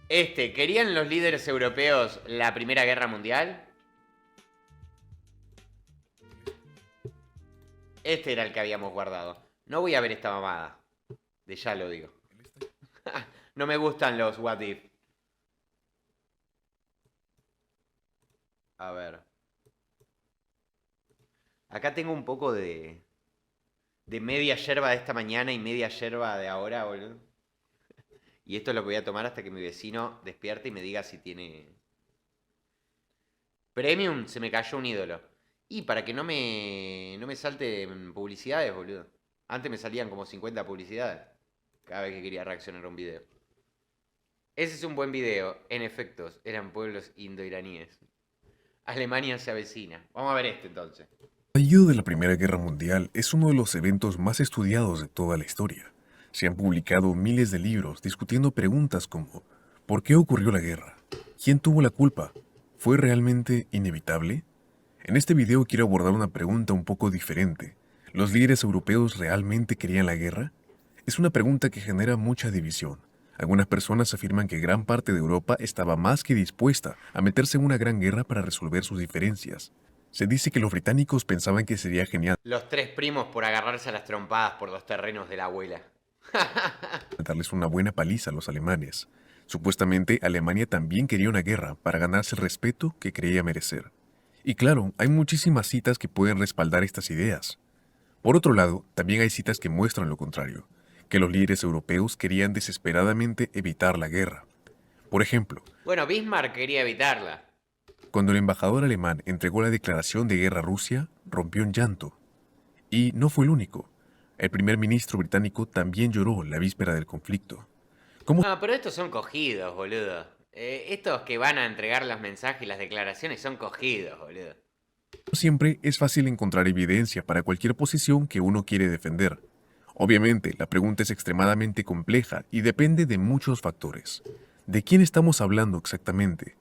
¿Querían los líderes europeos la Primera Guerra Mundial? Este era el que habíamos guardado. No voy a ver esta mamada. De ya lo digo. No me gustan los what if. A ver. Acá tengo un poco de media yerba de esta mañana y media yerba de ahora, boludo. Y esto es lo que voy a tomar hasta que mi vecino despierte y me diga si tiene... Premium, se me cayó un ídolo. Y para que no me salten publicidades, boludo. Antes me salían como 50 publicidades. Cada vez que quería reaccionar a un video. Ese es un buen video. En efectos, eran pueblos indoiraníes. Alemania se avecina. Vamos a ver este entonces. El estallido de la Primera Guerra Mundial es uno de los eventos más estudiados de toda la historia. Se han publicado miles de libros discutiendo preguntas como ¿por qué ocurrió la guerra? ¿Quién tuvo la culpa? ¿Fue realmente inevitable? En este video quiero abordar una pregunta un poco diferente. ¿Los líderes europeos realmente querían la guerra? Es una pregunta que genera mucha división. Algunas personas afirman que gran parte de Europa estaba más que dispuesta a meterse en una gran guerra para resolver sus diferencias. Se dice que los británicos pensaban que sería genial Los tres primos por agarrarse a las trompadas por los terrenos de la abuela. darles una buena paliza a los alemanes. Supuestamente Alemania también quería una guerra para ganarse el respeto que creía merecer. Y claro, hay muchísimas citas que pueden respaldar estas ideas. Por otro lado, también hay citas que muestran lo contrario, que los líderes europeos querían desesperadamente evitar la guerra. Por ejemplo, Bueno, Bismarck quería evitarla. cuando el embajador alemán entregó la declaración de guerra a Rusia, rompió en llanto. Y no fue el único. El primer ministro británico también lloró la víspera del conflicto. Como No, pero estos son cogidos, boludo. Estos que van a entregar los mensajes y las declaraciones son cogidos, boludo. siempre es fácil encontrar evidencia para cualquier posición que uno quiere defender. Obviamente, la pregunta es extremadamente compleja y depende de muchos factores. ¿De quién estamos hablando exactamente?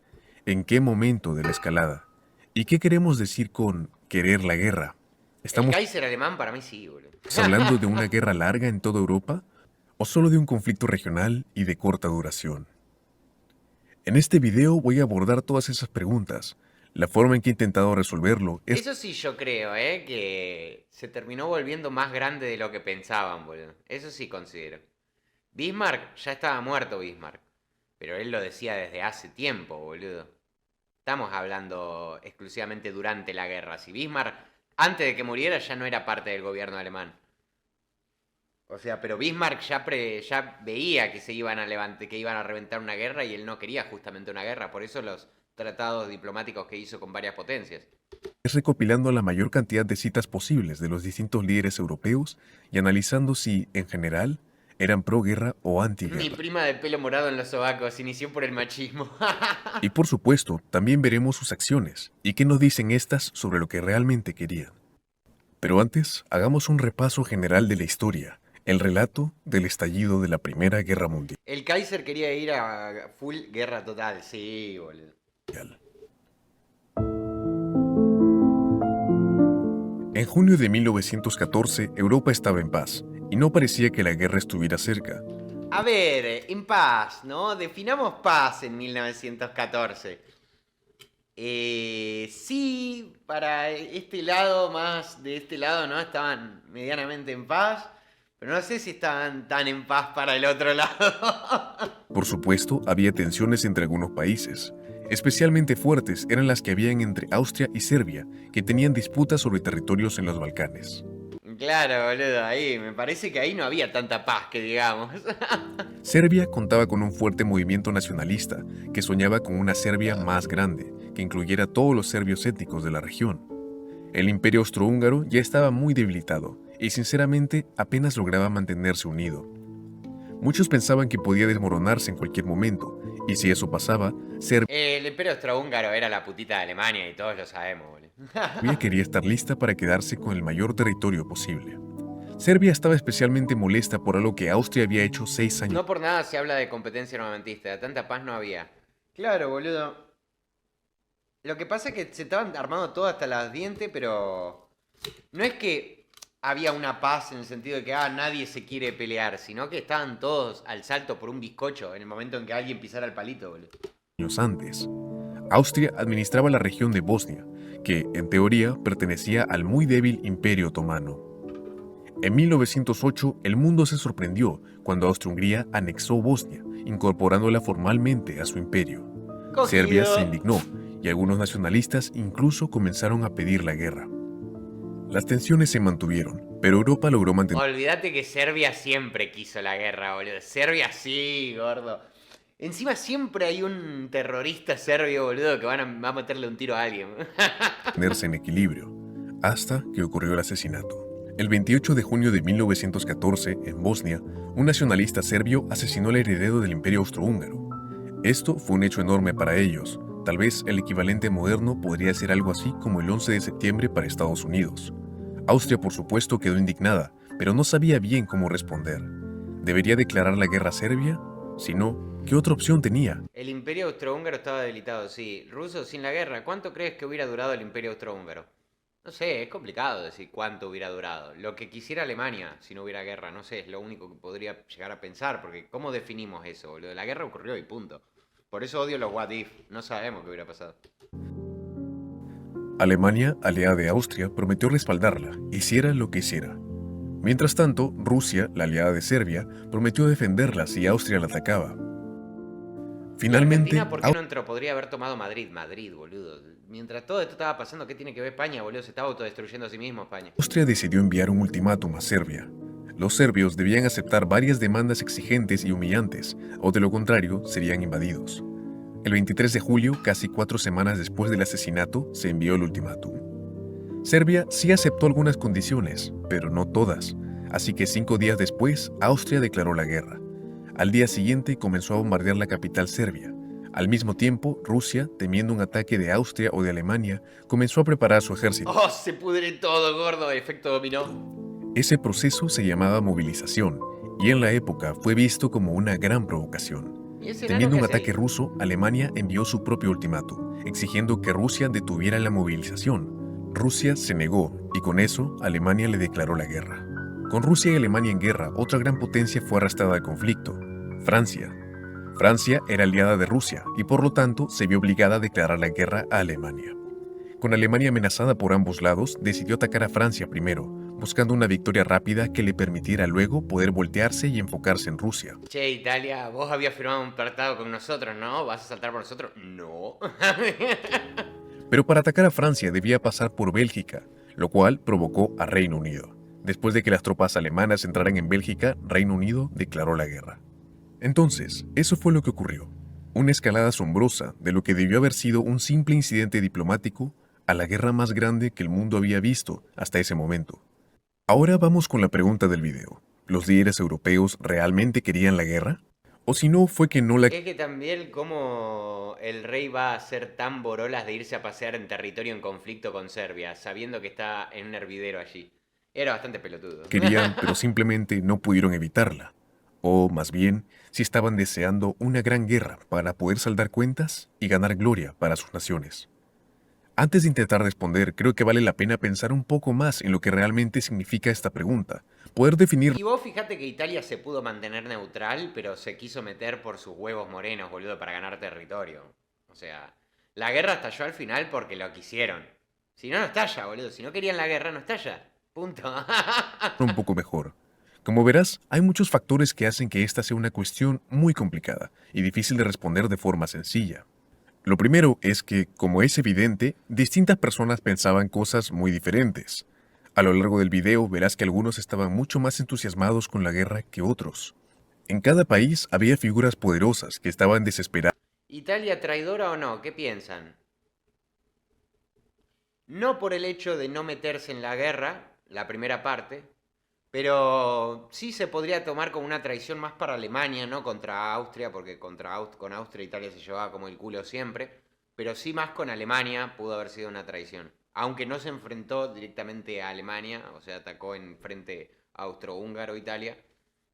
¿En qué momento de la escalada? ¿Y qué queremos decir con querer la guerra? El ¿Estamos Kaiser alemán para mí sí, boludo. hablando de una guerra larga en toda Europa? ¿O solo de un conflicto regional y de corta duración? En este video voy a abordar todas esas preguntas. La forma en que he intentado resolverlo es Eso sí yo creo, que se terminó volviendo más grande de lo que pensaban, boludo. Eso sí considero. Bismarck, ya estaba muerto Bismarck. Pero él lo decía desde hace tiempo, boludo. Estamos hablando exclusivamente durante la guerra. Si Bismarck, antes de que muriera, ya no era parte del gobierno alemán. O sea, pero Bismarck ya veía que se iban a que iban a reventar una guerra y él no quería justamente una guerra. Por eso los tratados diplomáticos que hizo con varias potencias. recopilando la mayor cantidad de citas posibles de los distintos líderes europeos y analizando si, en general, eran pro-guerra o Mi anti-guerra. prima de pelo morado en los sobacos inició por el machismo. Y por supuesto, también veremos sus acciones y qué nos dicen estas sobre lo que realmente querían. Pero antes, hagamos un repaso general de la historia, el relato del estallido de la Primera Guerra Mundial. El Kaiser quería ir a full guerra total, sí, boludo. En junio de 1914, Europa estaba en paz, y no parecía que la guerra estuviera cerca. A ver, en paz, ¿no? Definamos paz en 1914. Sí, para este lado, más de este lado, ¿no? Estaban medianamente en paz, pero no sé si estaban tan en paz para el otro lado. Por supuesto, había tensiones entre algunos países. Especialmente fuertes eran las que habían entre Austria y Serbia, que tenían disputas sobre territorios en los Balcanes. Claro, boludo, ahí, me parece que ahí no había tanta paz que digamos. Serbia contaba con un fuerte movimiento nacionalista que soñaba con una Serbia más grande, que incluyera a todos los serbios étnicos de la región. El imperio austrohúngaro ya estaba muy debilitado y sinceramente apenas lograba mantenerse unido. Muchos pensaban que podía desmoronarse en cualquier momento, y si eso pasaba, Serbia El imperio austrohúngaro era la putita de Alemania y todos lo sabemos, boludo. quería estar lista para quedarse con el mayor territorio posible. Serbia estaba especialmente molesta por algo que Austria había hecho 6 años. No por nada se habla de competencia armamentista, tanta paz no había. Claro, boludo. Lo que pasa es que se estaban armando todo hasta las dientes, pero no es que había una paz en el sentido de que nadie se quiere pelear, sino que estaban todos al salto por un bizcocho en el momento en que alguien pisara el palito, boludo. Años antes, Austria administraba la región de Bosnia, que, en teoría, pertenecía al muy débil Imperio Otomano. En 1908, el mundo se sorprendió cuando Austria-Hungría anexó Bosnia, incorporándola formalmente a su imperio. Serbia se indignó y algunos nacionalistas incluso comenzaron a pedir la guerra. Las tensiones se mantuvieron, pero Europa logró mantener... Olvídate que Serbia siempre quiso la guerra, boludo. Serbia sí, gordo. Encima siempre hay un terrorista serbio, boludo, que va a meterle un tiro a alguien. Mantenerse en equilibrio, hasta que ocurrió el asesinato. El 28 de junio de 1914, en Bosnia, un nacionalista serbio asesinó al heredero del Imperio Austrohúngaro. Esto fue un hecho enorme para ellos. Tal vez el equivalente moderno podría ser algo así como el 11 de septiembre para Estados Unidos. Austria, por supuesto, quedó indignada, pero no sabía bien cómo responder. ¿Debería declarar la guerra a Serbia? Si no, ¿qué otra opción tenía? El Imperio Austrohúngaro estaba debilitado, sí. Rusos sin la guerra. ¿Cuánto crees que hubiera durado el Imperio Austrohúngaro? No sé, es complicado decir cuánto hubiera durado. Lo que quisiera Alemania si no hubiera guerra, no sé, es lo único que podría llegar a pensar, porque ¿cómo definimos eso, boludo? La guerra ocurrió y punto. Por eso odio los what if, no sabemos qué hubiera pasado. Alemania, aliada de Austria, prometió respaldarla, hiciera lo que hiciera. Mientras tanto, Rusia, la aliada de Serbia, prometió defenderla si Austria la atacaba. Finalmente, ¿Y Argentina por qué no entró? Podría haber tomado Madrid. Madrid, boludo. Mientras todo esto estaba pasando, ¿qué tiene que ver España, boludo? Se estaba autodestruyendo a sí mismo España. Austria decidió enviar un ultimátum a Serbia. Los serbios debían aceptar varias demandas exigentes y humillantes, o de lo contrario, serían invadidos. El 23 de julio, casi 4 semanas después del asesinato, se envió el ultimátum. Serbia sí aceptó algunas condiciones, pero no todas, así que 5 días después, Austria declaró la guerra. Al día siguiente comenzó a bombardear la capital serbia. Al mismo tiempo, Rusia, temiendo un ataque de Austria o de Alemania, comenzó a preparar su ejército. ¡Oh, se pudre todo, gordo! Efecto dominó. Ese proceso se llamaba movilización, y en la época fue visto como una gran provocación. Temiendo un ataque ruso, Alemania envió su propio ultimátum, exigiendo que Rusia detuviera la movilización. Rusia se negó, y con eso, Alemania le declaró la guerra. Con Rusia y Alemania en guerra, otra gran potencia fue arrastrada al conflicto: Francia. Francia era aliada de Rusia, y por lo tanto se vio obligada a declarar la guerra a Alemania. Con Alemania amenazada por ambos lados, decidió atacar a Francia primero, buscando una victoria rápida que le permitiera luego poder voltearse y enfocarse en Rusia. Che, Italia, vos habías firmado un tratado con nosotros, ¿no? ¿Vas a saltar por nosotros? No. Pero para atacar a Francia debía pasar por Bélgica, lo cual provocó a Reino Unido. Después de que las tropas alemanas entraran en Bélgica, Reino Unido declaró la guerra. Entonces, eso fue lo que ocurrió. Una escalada asombrosa de lo que debió haber sido un simple incidente diplomático a la guerra más grande que el mundo había visto hasta ese momento. Ahora vamos con la pregunta del video. ¿Los líderes europeos realmente querían la guerra? ¿O si no, fue que no la... Es que también como el rey va a ser tan borolas de irse a pasear en territorio en conflicto con Serbia, sabiendo que está en un hervidero allí. Era bastante pelotudo. querían, pero simplemente no pudieron evitarla. O, más bien, si estaban deseando una gran guerra para poder saldar cuentas y ganar gloria para sus naciones. Antes de intentar responder, creo que vale la pena pensar un poco más en lo que realmente significa esta pregunta. Poder definir... Y vos fíjate que Italia se pudo mantener neutral, pero se quiso meter por sus huevos morenos, boludo, para ganar territorio. O sea, la guerra estalló al final porque lo quisieron. Si no, no estalla, boludo. Si no querían la guerra, no estalla. Punto. un poco mejor. Como verás, hay muchos factores que hacen que esta sea una cuestión muy complicada y difícil de responder de forma sencilla. Lo primero es que, como es evidente, distintas personas pensaban cosas muy diferentes. A lo largo del video verás que algunos estaban mucho más entusiasmados con la guerra que otros. En cada país había figuras poderosas que estaban desesperadas. ¿Italia traidora o no? ¿Qué piensan? No por el hecho de no meterse en la guerra, la primera parte, pero sí se podría tomar como una traición más para Alemania, no contra Austria, porque con Austria Italia se llevaba como el culo siempre, pero sí más con Alemania pudo haber sido una traición. Aunque no se enfrentó directamente a Alemania, o sea, atacó en frente austrohúngaro Italia,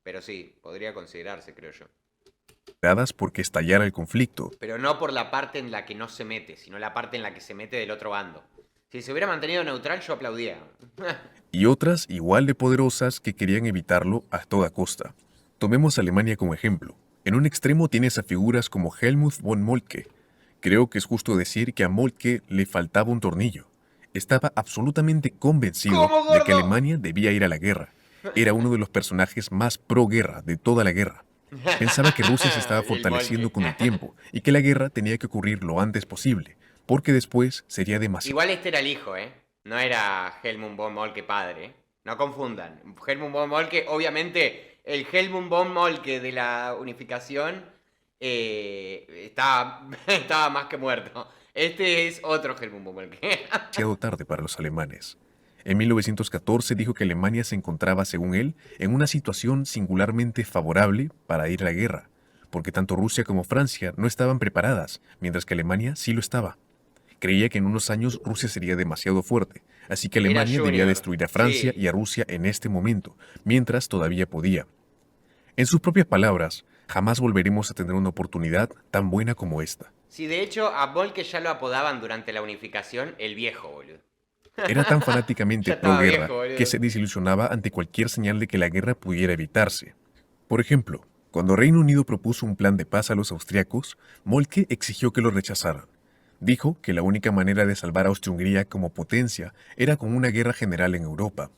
pero sí, podría considerarse, creo yo. Porque estallara el conflicto. Pero no por la parte en la que no se mete, sino la parte en la que se mete del otro bando. Si se hubiera mantenido neutral, yo aplaudía. y otras igual de poderosas que querían evitarlo a toda costa. Tomemos Alemania como ejemplo. En un extremo tienes a figuras como Helmut von Moltke. Creo que es justo decir que a Moltke le faltaba un tornillo. Estaba absolutamente convencido ¿Cómo, de que gordo? Alemania debía ir a la guerra. Era uno de los personajes más pro-guerra de toda la guerra. Pensaba que Rusia se estaba El fortaleciendo molque. con el tiempo y que la guerra tenía que ocurrir lo antes posible, porque después sería demasiado Igual este era el hijo, ¿eh? No era Helmut von Moltke padre, ¿eh? No confundan. Helmut von Moltke, obviamente, el Helmut von Moltke de la unificación estaba más que muerto. Este es otro Helmut von Moltke. tarde para los alemanes. En 1914 dijo que Alemania se encontraba, según él, en una situación singularmente favorable para ir a la guerra, porque tanto Rusia como Francia no estaban preparadas, mientras que Alemania sí lo estaba. Creía que en unos años Rusia sería demasiado fuerte, así que Era Alemania debía Junior. destruir a Francia Sí. y a Rusia en este momento, mientras todavía podía. En sus propias palabras, jamás volveremos a tener una oportunidad tan buena como esta. Sí, de hecho, a Moltke ya lo apodaban durante la unificación el viejo, boludo. Era tan fanáticamente Ya estaba pro-guerra viejo, que boludo. se desilusionaba ante cualquier señal de que la guerra pudiera evitarse. Por ejemplo, cuando Reino Unido propuso un plan de paz a los austriacos, Moltke exigió que lo rechazaran. Dijo que la única manera de salvar a Austria-Hungría como potencia era con una guerra general en Europa.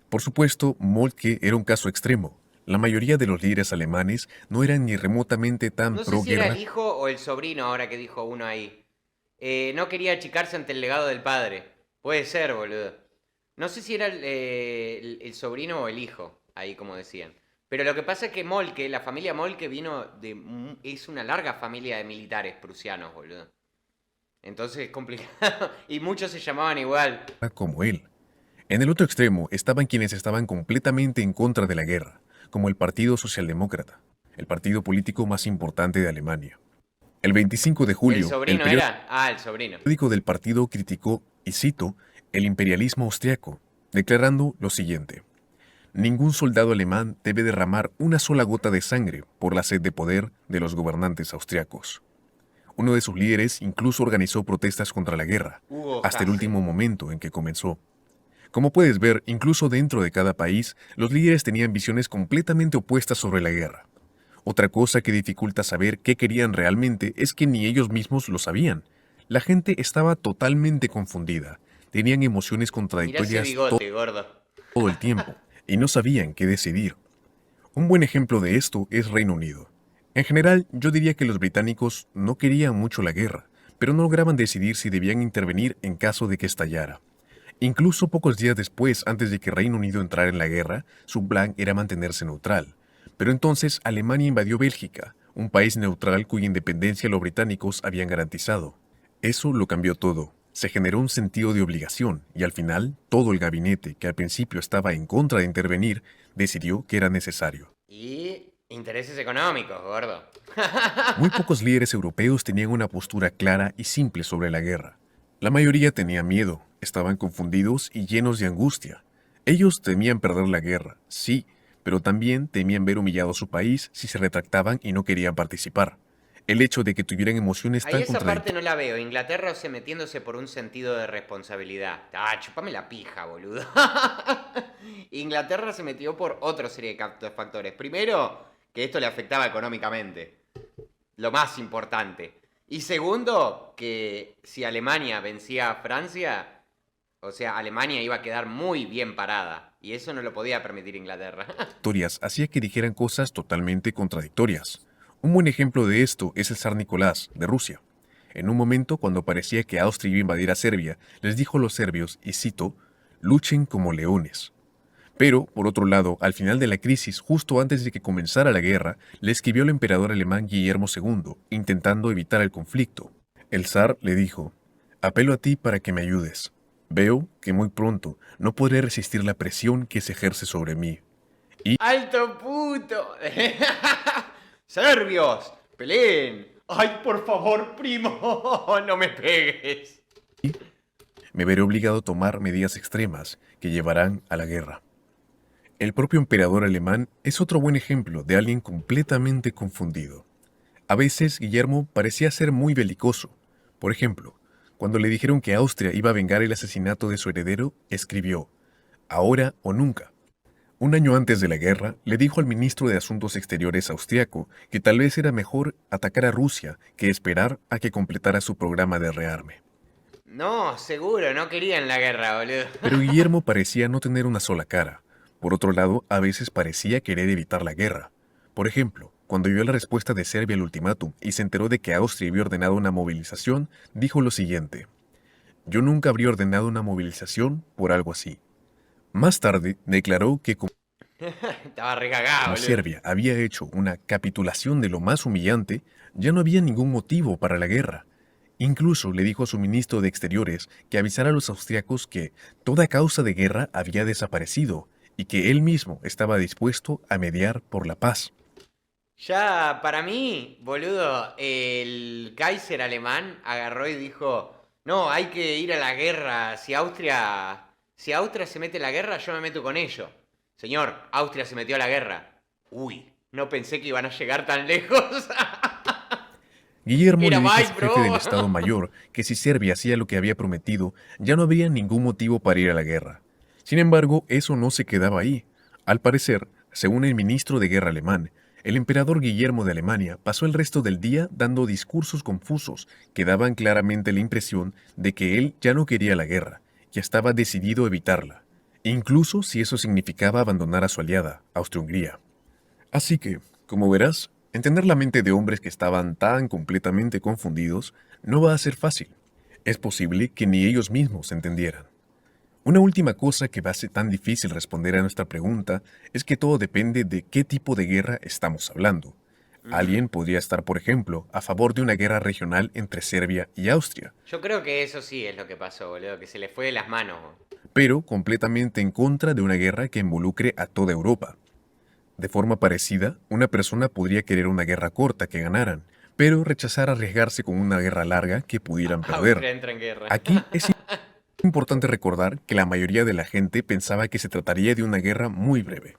Por supuesto, Moltke era un caso extremo. La mayoría de los líderes alemanes no eran ni remotamente tan No sé si era el pro-guerra. hijo o el sobrino, ahora que dijo uno ahí. No quería achicarse ante el legado del padre. Puede ser, boludo. No sé si era el sobrino o el hijo, ahí como decían. Pero lo que pasa es que Molke, la familia Molke vino de... Es una larga familia de militares prusianos, boludo. Entonces es complicado. Y muchos se llamaban igual. Como él. En el otro extremo estaban quienes estaban completamente en contra de la guerra, como el Partido Socialdemócrata, el partido político más importante de Alemania. El 25 de ¿El julio, el sobrino era? Ah, el sobrino. periódico del partido criticó, y cito, el imperialismo austriaco, declarando lo siguiente: ningún soldado alemán debe derramar una sola gota de sangre por la sed de poder de los gobernantes austriacos. Uno de sus líderes incluso organizó protestas contra la guerra, Hugo hasta el Hasse. último momento en que comenzó. Como puedes ver, incluso dentro de cada país, los líderes tenían visiones completamente opuestas sobre la guerra. Otra cosa que dificulta saber qué querían realmente es que ni ellos mismos lo sabían. La gente estaba totalmente confundida, tenían emociones Mirá ese contradictorias bigote, gordo. todo el tiempo, y no sabían qué decidir. Un buen ejemplo de esto es Reino Unido. En general, yo diría que los británicos no querían mucho la guerra, pero no lograban decidir si debían intervenir en caso de que estallara. Incluso pocos días después, antes de que Reino Unido entrara en la guerra, su plan era mantenerse neutral. Pero entonces Alemania invadió Bélgica, un país neutral cuya independencia los británicos habían garantizado. Eso lo cambió todo. Se generó un sentido de obligación y al final todo el gabinete, que al principio estaba en contra de intervenir, decidió que era necesario. Y intereses económicos, gordo. Muy pocos líderes europeos tenían una postura clara y simple sobre la guerra. La mayoría tenía miedo, estaban confundidos y llenos de angustia. Ellos temían perder la guerra, sí, pero también temían ver humillado a su país si se retractaban y no querían participar. El hecho de que tuvieran emociones Ahí tan esa parte contradictorias no la veo. Inglaterra se metiéndose por un sentido de responsabilidad. Ah, chupame la pija, boludo. Inglaterra se metió por otra serie de factores. Primero, que esto le afectaba económicamente. Lo más importante. Y segundo, que si Alemania vencía a Francia, o sea, Alemania iba a quedar muy bien parada. Y eso no lo podía permitir Inglaterra. hacía que dijeran cosas totalmente contradictorias. Un buen ejemplo de esto es el zar Nicolás, de Rusia. En un momento, cuando parecía que Austria iba a invadir a Serbia, les dijo a los serbios, y cito, luchen como leones. Pero, por otro lado, al final de la crisis, justo antes de que comenzara la guerra, le escribió al emperador alemán Guillermo II, intentando evitar el conflicto. El zar le dijo, apelo a ti para que me ayudes. Veo que muy pronto no podré resistir la presión que se ejerce sobre mí. ¡Alto puto! ¡Serbios! ¡Peleen! ¡Ay, por favor, primo! ¡No me pegues! Me veré obligado a tomar medidas extremas que llevarán a la guerra. El propio emperador alemán es otro buen ejemplo de alguien completamente confundido. A veces Guillermo parecía ser muy belicoso. Por ejemplo, Cuando le dijeron que Austria iba a vengar el asesinato de su heredero, escribió, ahora o nunca. Un año antes de la guerra, le dijo al ministro de Asuntos Exteriores austriaco que tal vez era mejor atacar a Rusia que esperar a que completara su programa de rearme. No, seguro, no querían la guerra, boludo. Pero Guillermo parecía no tener una sola cara. Por otro lado, a veces parecía querer evitar la guerra. Por ejemplo, cuando vio la respuesta de Serbia al ultimátum y se enteró de que Austria había ordenado una movilización, dijo lo siguiente: yo nunca habría ordenado una movilización por algo así. Más tarde, declaró que Estaba recagado, como boludo. Serbia había hecho una capitulación de lo más humillante, ya no había ningún motivo para la guerra. Incluso le dijo a su ministro de Exteriores que avisara a los austriacos que toda causa de guerra había desaparecido y que él mismo estaba dispuesto a mediar por la paz. Ya, para mí, boludo, el Kaiser alemán agarró y dijo, no, hay que ir a la guerra. Si Austria se mete en la guerra, yo me meto con ellos. Señor, Austria se metió a la guerra. Uy, no pensé que iban a llegar tan lejos. Guillermo le Era dijo a Mike, su jefe del bro. Estado Mayor que si Serbia hacía lo que había prometido, ya no habría ningún motivo para ir a la guerra. Sin embargo, eso no se quedaba ahí. Al parecer, según el ministro de Guerra alemán, el emperador Guillermo de Alemania pasó el resto del día dando discursos confusos que daban claramente la impresión de que él ya no quería la guerra, que estaba decidido a evitarla, incluso si eso significaba abandonar a su aliada, Austria-Hungría. Así que, como verás, entender la mente de hombres que estaban tan completamente confundidos no va a ser fácil. Es posible que ni ellos mismos entendieran. Una última cosa que hace tan difícil responder a nuestra pregunta es que todo depende de qué tipo de guerra estamos hablando. Ujú. Alguien podría estar, por ejemplo, a favor de una guerra regional entre Serbia y Austria, Yo creo que eso sí es lo que pasó, boludo, que se le fue de las manos. pero completamente en contra de una guerra que involucre a toda Europa. De forma parecida, una persona podría querer una guerra corta que ganaran, pero rechazar arriesgarse con una guerra larga que pudieran perder. Austria entra en guerra. Aquí es importante recordar que la mayoría de la gente pensaba que se trataría de una guerra muy breve.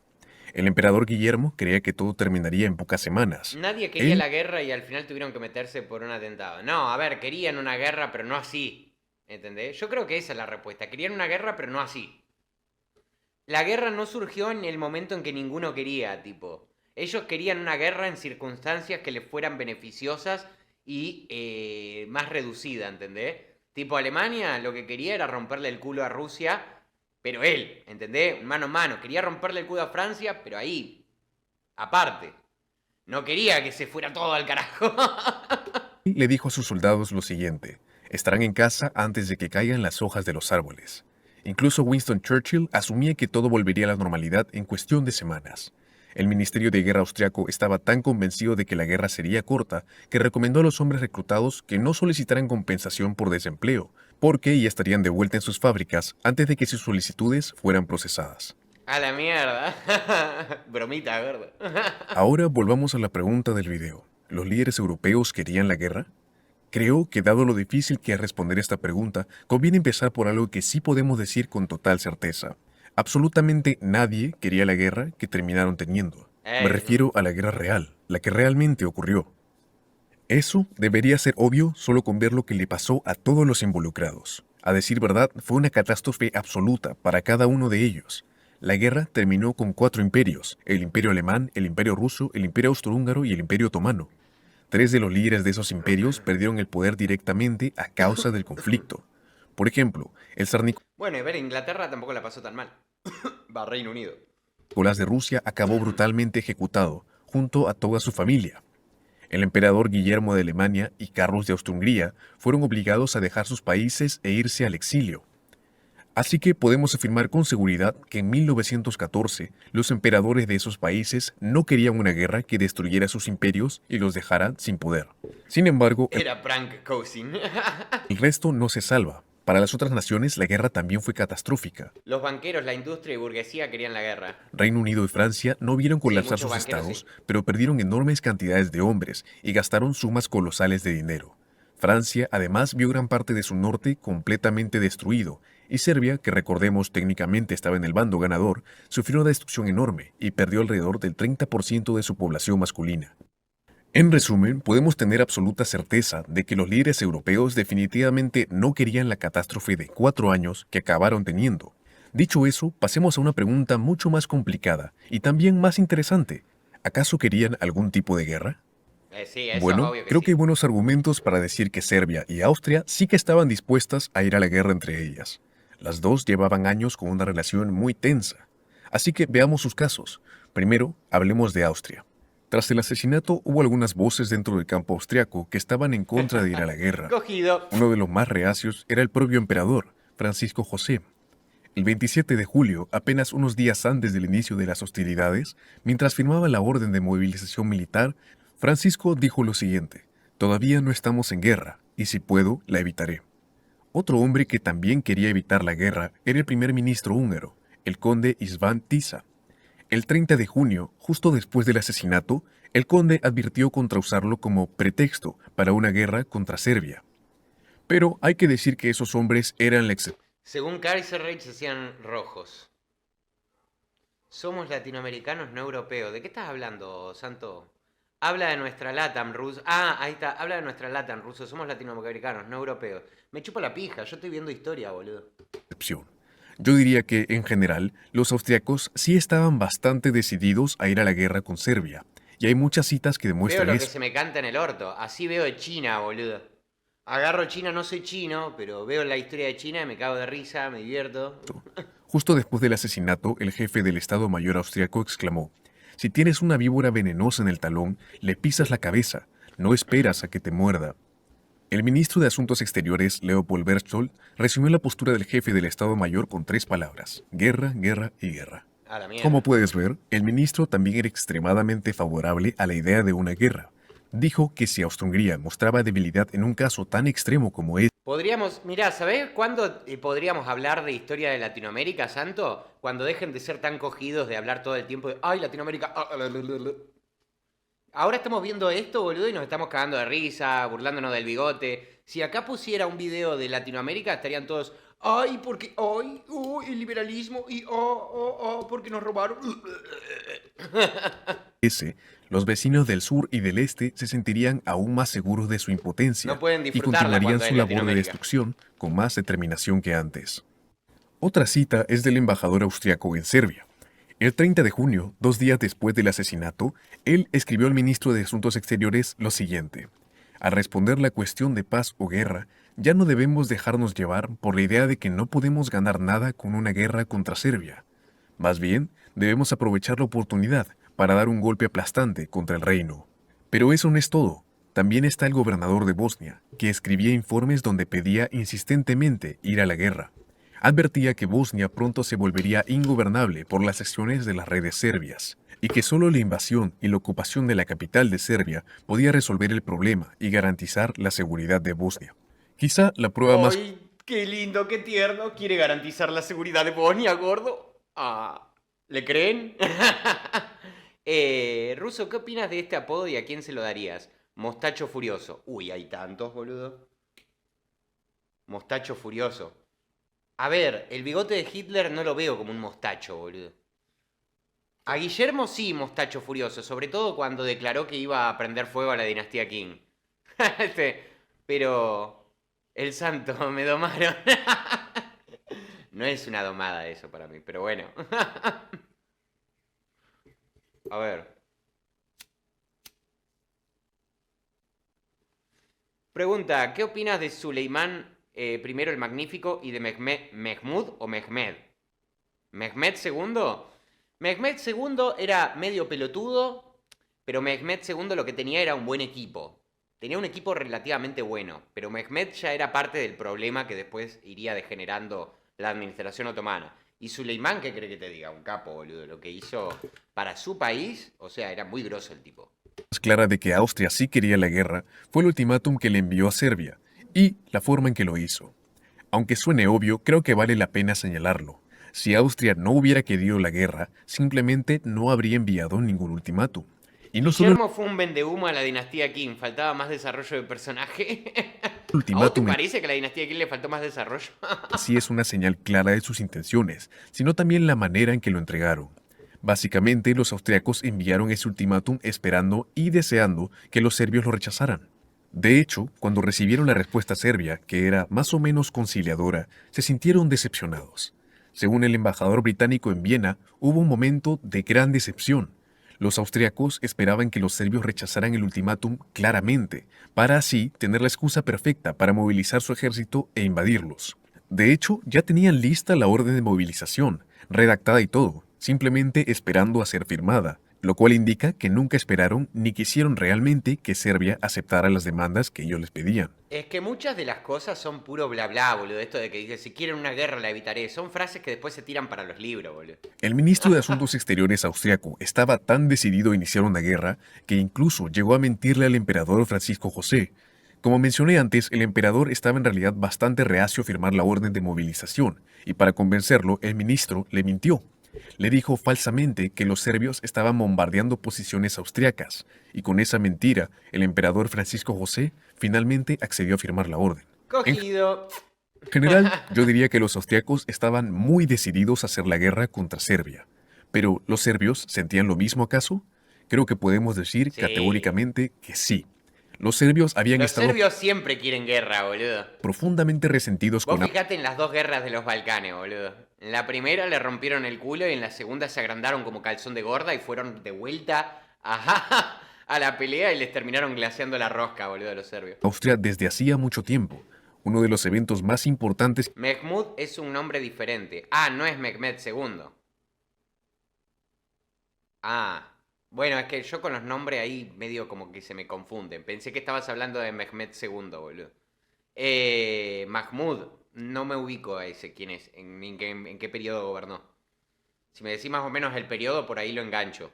El emperador Guillermo creía que todo terminaría en pocas semanas. Nadie quería Él la guerra y al final tuvieron que meterse por un atentado. No, a ver, querían una guerra, pero no así. ¿Entendés? Yo creo que esa es la respuesta. Querían una guerra, pero no así. La guerra no surgió en el momento en que ninguno quería, tipo. Ellos querían una guerra en circunstancias que les fueran beneficiosas y más reducida, ¿entendés? Tipo Alemania lo que quería era romperle el culo a Rusia, pero él, ¿entendés? Mano a mano. Quería romperle el culo a Francia, pero ahí, aparte. No quería que se fuera todo al carajo. le dijo a sus soldados lo siguiente: estarán en casa antes de que caigan las hojas de los árboles. Incluso Winston Churchill asumía que todo volvería a la normalidad en cuestión de semanas. El Ministerio de Guerra austriaco estaba tan convencido de que la guerra sería corta que recomendó a los hombres reclutados que no solicitaran compensación por desempleo, porque ya estarían de vuelta en sus fábricas antes de que sus solicitudes fueran procesadas. A la mierda. Bromita, gordo. Ahora volvamos a la pregunta del video. ¿Los líderes europeos querían la guerra? Creo que dado lo difícil que es responder esta pregunta, conviene empezar por algo que sí podemos decir con total certeza. Absolutamente nadie quería la guerra que terminaron teniendo. Me Eso. refiero a la guerra real, la que realmente ocurrió. Eso debería ser obvio solo con ver lo que le pasó a todos los involucrados. A decir verdad, fue una catástrofe absoluta para cada uno de ellos. La guerra terminó con 4 imperios: el imperio alemán, el imperio ruso, el imperio austrohúngaro y el imperio otomano. 3 de los líderes de esos imperios perdieron el poder directamente a causa del conflicto. Por ejemplo, el zar Bueno, y ver, Inglaterra tampoco la pasó tan mal. Va, Reino Unido. Nicolás de Rusia acabó brutalmente ejecutado, junto a toda su familia. El emperador Guillermo de Alemania y Carlos de Austria-Hungría fueron obligados a dejar sus países e irse al exilio. Así que podemos afirmar con seguridad que en 1914 los emperadores de esos países no querían una guerra que destruyera sus imperios y los dejara sin poder. Sin embargo, Era prank cousin. el resto no se salva. Para las otras naciones la guerra también fue catastrófica. Los banqueros, la industria y burguesía querían la guerra. Reino Unido y Francia no vieron Sí, colapsar muchos sus banqueros sí. estados, pero perdieron enormes cantidades de hombres y gastaron sumas colosales de dinero. Francia además vio gran parte de su norte completamente destruido, y Serbia, que recordemos técnicamente estaba en el bando ganador, sufrió una destrucción enorme y perdió alrededor del 30% de su población masculina. En resumen, podemos tener absoluta certeza de que los líderes europeos definitivamente no querían la catástrofe de 4 años que acabaron teniendo. Dicho eso, pasemos a una pregunta mucho más complicada y también más interesante. ¿Acaso querían algún tipo de guerra? Sí, eso es Bueno, obvio que creo que hay sí. buenos argumentos para decir que Serbia y Austria sí que estaban dispuestas a ir a la guerra entre ellas. Las dos llevaban años con una relación muy tensa. Así que veamos sus casos. Primero, hablemos de Austria. Tras el asesinato hubo algunas voces dentro del campo austriaco que estaban en contra de ir a la guerra. Cogido. Uno de los más reacios era el propio emperador, Francisco José. El 27 de julio, apenas unos días antes del inicio de las hostilidades, mientras firmaba la orden de movilización militar, Francisco dijo lo siguiente: "Todavía no estamos en guerra, y si puedo, la evitaré". Otro hombre que también quería evitar la guerra era el primer ministro húngaro, el conde István Tisza. El 30 de junio, justo después del asesinato, el conde advirtió contra usarlo como pretexto para una guerra contra Serbia. Pero hay que decir que esos hombres eran la excepción. Según Kaiserreich se hacían rojos. Somos latinoamericanos, no europeos. ¿De qué estás hablando, Santo? Habla de nuestra LATAM, ruso. Ah, ahí está. Habla de nuestra LATAM, ruso. Somos latinoamericanos, no europeos. Me chupo la pija. Yo estoy viendo historia, boludo. Yo diría que, en general, los austriacos sí estaban bastante decididos a ir a la guerra con Serbia, y hay muchas citas que Veo demuestran lo que eso. se me canta en el orto. Así veo de China, boludo. Agarro China, no soy chino, pero veo la historia de China y me cago de risa, me divierto. Justo después del asesinato, el jefe del Estado Mayor austriaco exclamó: "Si tienes una víbora venenosa en el talón, le pisas la cabeza, no esperas a que te muerda". El ministro de Asuntos Exteriores, Leopold Berchtold, resumió la postura del jefe del Estado Mayor con 3 palabras: guerra, guerra y guerra. A la Como mierda. puedes ver, el ministro también era extremadamente favorable a la idea de una guerra. Dijo que si Austria-Hungría mostraba debilidad en un caso tan extremo como este, Podríamos, mirá, ¿sabés cuándo podríamos hablar de historia de Latinoamérica, Santo? Cuando dejen de ser tan cogidos de hablar todo el tiempo de, ay, Latinoamérica. Ahora estamos viendo esto, boludo, y nos estamos cagando de risa, burlándonos del bigote. Si acá pusiera un video de Latinoamérica, estarían todos, ay, porque, ay, el liberalismo, y, porque nos robaron. los vecinos del sur y del este se sentirían aún más seguros de su No impotencia pueden y disfrutarla continuarían cuando su es labor de Latinoamérica. destrucción con más determinación que antes. Otra cita es del embajador austriaco en Serbia. El 30 de junio, 2 días después del asesinato, él escribió al ministro de Asuntos Exteriores lo siguiente: "Al responder la cuestión de paz o guerra, ya no debemos dejarnos llevar por la idea de que no podemos ganar nada con una guerra contra Serbia. Más bien, debemos aprovechar la oportunidad para dar un golpe aplastante contra el reino". Pero eso no es todo. También está el gobernador de Bosnia, que escribía informes donde pedía insistentemente ir a la guerra. Advertía que Bosnia pronto se volvería ingobernable por las acciones de las redes serbias, y que solo la invasión y la ocupación de la capital de Serbia podía resolver el problema y garantizar la seguridad de Bosnia. Quizá la prueba más Ay, qué lindo, qué tierno. Quiere garantizar la seguridad de Bosnia, gordo. Ah, ¿le creen? Ruso, ¿qué opinas de este apodo y a quién se lo darías? Mostacho Furioso. Uy, hay tantos, boludo. Mostacho Furioso. A ver, el bigote de Hitler no lo veo como un mostacho, boludo. A Guillermo sí, mostacho furioso, sobre todo cuando declaró que iba a prender fuego a la dinastía King. Este, pero el santo, me domaron. No es una domada eso para mí, pero bueno. A ver. Pregunta, ¿qué opinas de Suleimán primero el Magnífico y de Mehmud o Mehmed? ¿Mehmed segundo? Mehmed segundo era medio pelotudo, pero Mehmed segundo lo que tenía era un buen equipo. Tenía un equipo relativamente bueno, pero Mehmed ya era parte del problema que después iría degenerando la administración otomana. Y Suleimán, ¿qué cree que te diga? Un capo, boludo. Lo que hizo para su país, o sea, era muy grosso el tipo. clara de que Austria sí quería la guerra fue el ultimátum que le envió a Serbia, y la forma en que lo hizo. Aunque suene obvio, creo que vale la pena señalarlo. Si Austria no hubiera querido la guerra, simplemente no habría enviado ningún ultimátum. Y no solo el Guillermo fue un vendehumo a la dinastía Qin, faltaba más desarrollo de personaje. ¿A vos te ultimátum en parece que a la dinastía Qin le faltó más desarrollo? sí es una señal clara de sus intenciones, sino también la manera en que lo entregaron. Básicamente, los austriacos enviaron ese ultimátum esperando y deseando que los serbios lo rechazaran. De hecho, cuando recibieron la respuesta serbia, que era más o menos conciliadora, se sintieron decepcionados. Según el embajador británico en Viena, hubo un momento de gran decepción. Los austriacos esperaban que los serbios rechazaran el ultimátum claramente, para así tener la excusa perfecta para movilizar su ejército e invadirlos. De hecho, ya tenían lista la orden de movilización, redactada y todo, simplemente esperando a ser firmada, lo cual indica que nunca esperaron ni quisieron realmente que Serbia aceptara las demandas que ellos les pedían. Es que muchas de las cosas son puro bla bla, boludo. Esto de que dice, si quieren una guerra la evitaré. Son frases que después se tiran para los libros, boludo. El ministro de Asuntos Exteriores austriaco estaba tan decidido a iniciar una guerra que incluso llegó a mentirle al emperador Francisco José. Como mencioné antes, el emperador estaba en realidad bastante reacio a firmar la orden de movilización, y para convencerlo, el ministro le mintió. Le dijo falsamente que los serbios estaban bombardeando posiciones austriacas, y con esa mentira, el emperador Francisco José finalmente accedió a firmar la orden. En Cogido. general, yo diría que los austriacos estaban muy decididos a hacer la guerra contra Serbia. Pero, ¿los serbios sentían lo mismo acaso? Creo que podemos decir Sí. categóricamente que sí. Los serbios habían Los estado serbios siempre quieren guerra, boludo. profundamente resentidos Vos con fijate en las dos guerras de los Balcanes, boludo. En la primera le rompieron el culo y en la segunda se agrandaron como calzón de gorda y fueron de vuelta a la pelea y les terminaron glaseando la rosca, boludo, a los serbios. Austria desde hacía mucho tiempo. Uno de los eventos más importantes Mehmud es un nombre diferente. Ah, no es Mehmed II. Ah, bueno, es que yo con los nombres ahí medio como que se me confunden. Pensé que estabas hablando de Mehmed II, boludo. Mahmud, no me ubico a ese, quién es, en qué periodo gobernó. Si me decís más o menos el periodo, por ahí lo engancho.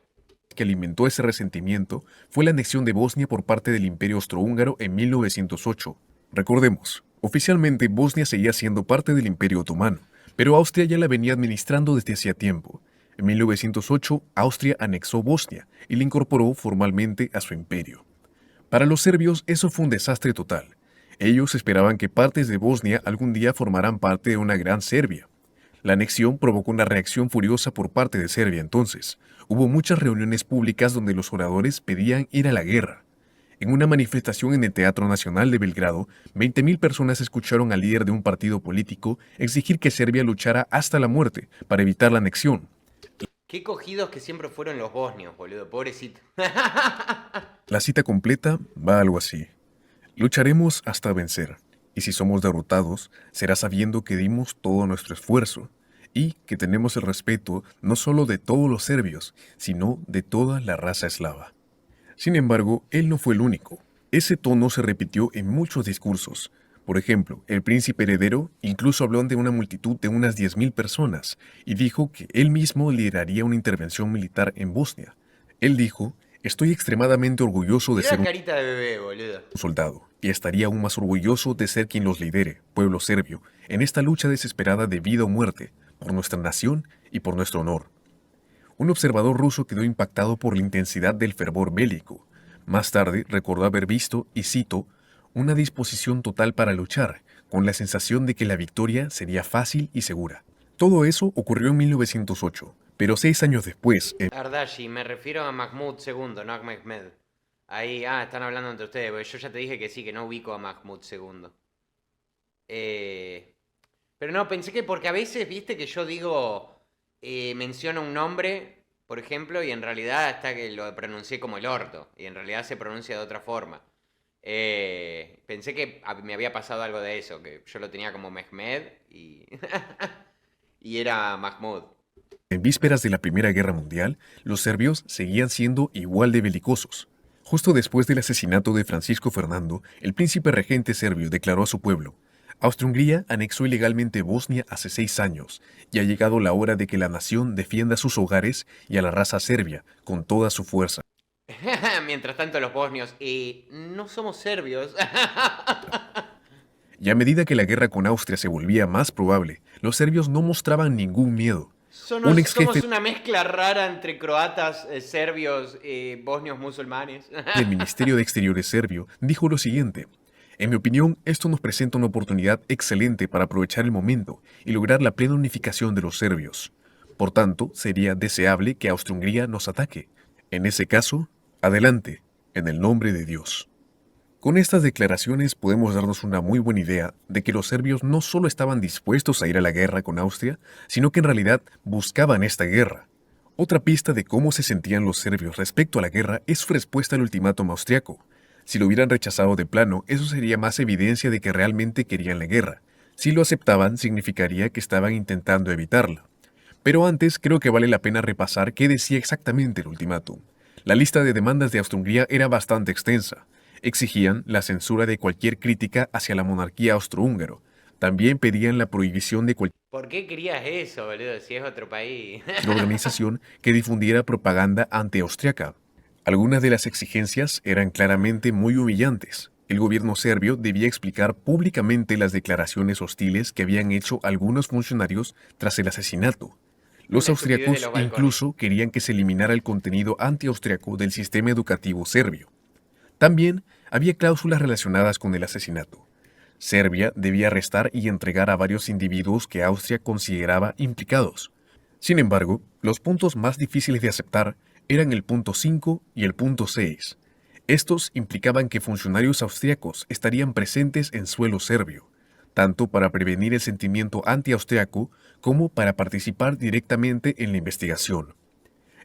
que alimentó ese resentimiento fue la anexión de Bosnia por parte del Imperio Austrohúngaro en 1908. Recordemos, oficialmente Bosnia seguía siendo parte del Imperio Otomano, pero Austria ya la venía administrando desde hacía tiempo. En 1908, Austria anexó Bosnia y la incorporó formalmente a su imperio. Para los serbios eso fue un desastre total. Ellos esperaban que partes de Bosnia algún día formaran parte de una gran Serbia. La anexión provocó una reacción furiosa por parte de Serbia entonces. Hubo muchas reuniones públicas donde los oradores pedían ir a la guerra. En una manifestación en el Teatro Nacional de Belgrado, 20.000 personas escucharon al líder de un partido político exigir que Serbia luchara hasta la muerte para evitar la anexión. Qué cogidos que siempre fueron los bosnios, boludo, pobrecito. La cita completa va algo así. Lucharemos hasta vencer, y si somos derrotados, será sabiendo que dimos todo nuestro esfuerzo, y que tenemos el respeto no solo de todos los serbios, sino de toda la raza eslava. Sin embargo, él no fue el único. Ese tono se repitió en muchos discursos. Por ejemplo, el príncipe heredero incluso habló ante una multitud de unas 10.000 personas y dijo que él mismo lideraría una intervención militar en Bosnia. Él dijo: "Estoy extremadamente orgulloso de Mirá ser la un carita de bebé, boludo. soldado, y estaría aún más orgulloso de ser quien los lidere, pueblo serbio, en esta lucha desesperada de vida o muerte, por nuestra nación y por nuestro honor". Un observador ruso quedó impactado por la intensidad del fervor bélico. Más tarde recordó haber visto, y cito, una disposición total para luchar, con la sensación de que la victoria sería fácil y segura. Todo eso ocurrió en 1908, pero 6 años después, Ardashi, me refiero a Mahmud II, no a Mehmed. Ahí, están hablando entre ustedes, porque yo ya te dije que sí, que no ubico a Mahmud II. Pero no, pensé que porque a veces, viste, que yo digo, menciono un nombre, por ejemplo, y en realidad hasta que lo pronuncié como el orto, y en realidad se pronuncia de otra forma. Pensé que me había pasado algo de eso, que yo lo tenía como Mehmed y, y era Mahmud. en vísperas de la Primera Guerra Mundial, los serbios seguían siendo igual de belicosos. Justo después del asesinato de Francisco Fernando, el príncipe regente serbio declaró a su pueblo: Austria-Hungría anexó ilegalmente Bosnia hace 6 años, y ha llegado la hora de que la nación defienda sus hogares y a la raza serbia con toda su fuerza. Mientras tanto los bosnios, no somos serbios. Y a medida que la guerra con Austria se volvía más probable, los serbios no mostraban ningún miedo. Un ex Somos jefe una mezcla rara entre croatas, serbios, bosnios musulmanes. del Ministerio de Exteriores serbio dijo lo siguiente: "En mi opinión, esto nos presenta una oportunidad excelente para aprovechar el momento y lograr la plena unificación de los serbios. Por tanto, sería deseable que Austria-Hungría nos ataque. En ese caso, adelante, en el nombre de Dios. Con estas declaraciones podemos darnos una muy buena idea de que los serbios no solo estaban dispuestos a ir a la guerra con Austria, sino que en realidad buscaban esta guerra. Otra pista de cómo se sentían los serbios respecto a la guerra es su respuesta al ultimátum austriaco. Si lo hubieran rechazado de plano, eso sería más evidencia de que realmente querían la guerra. Si lo aceptaban, significaría que estaban intentando evitarla. Pero antes creo que vale la pena repasar qué decía exactamente el ultimátum. La lista de demandas de Austria-Hungría era bastante extensa. Exigían la censura de cualquier crítica hacia la monarquía austrohúngaro. También pedían la prohibición de cualquier ¿Por qué querías eso, boludo? Si es otro país. organización que difundiera propaganda anti-austriaca. Algunas de las exigencias eran claramente muy humillantes. El gobierno serbio debía explicar públicamente las declaraciones hostiles que habían hecho algunos funcionarios tras el asesinato. Los Una estupidez de austriacos los balcones. incluso querían que se eliminara el contenido anti-austriaco del sistema educativo serbio. También había cláusulas relacionadas con el asesinato. Serbia debía arrestar y entregar a varios individuos que Austria consideraba implicados. Sin embargo, los puntos más difíciles de aceptar eran el punto 5 y el punto 6. Estos implicaban que funcionarios austriacos estarían presentes en suelo serbio, tanto para prevenir el sentimiento anti-austriaco como para participar directamente en la investigación.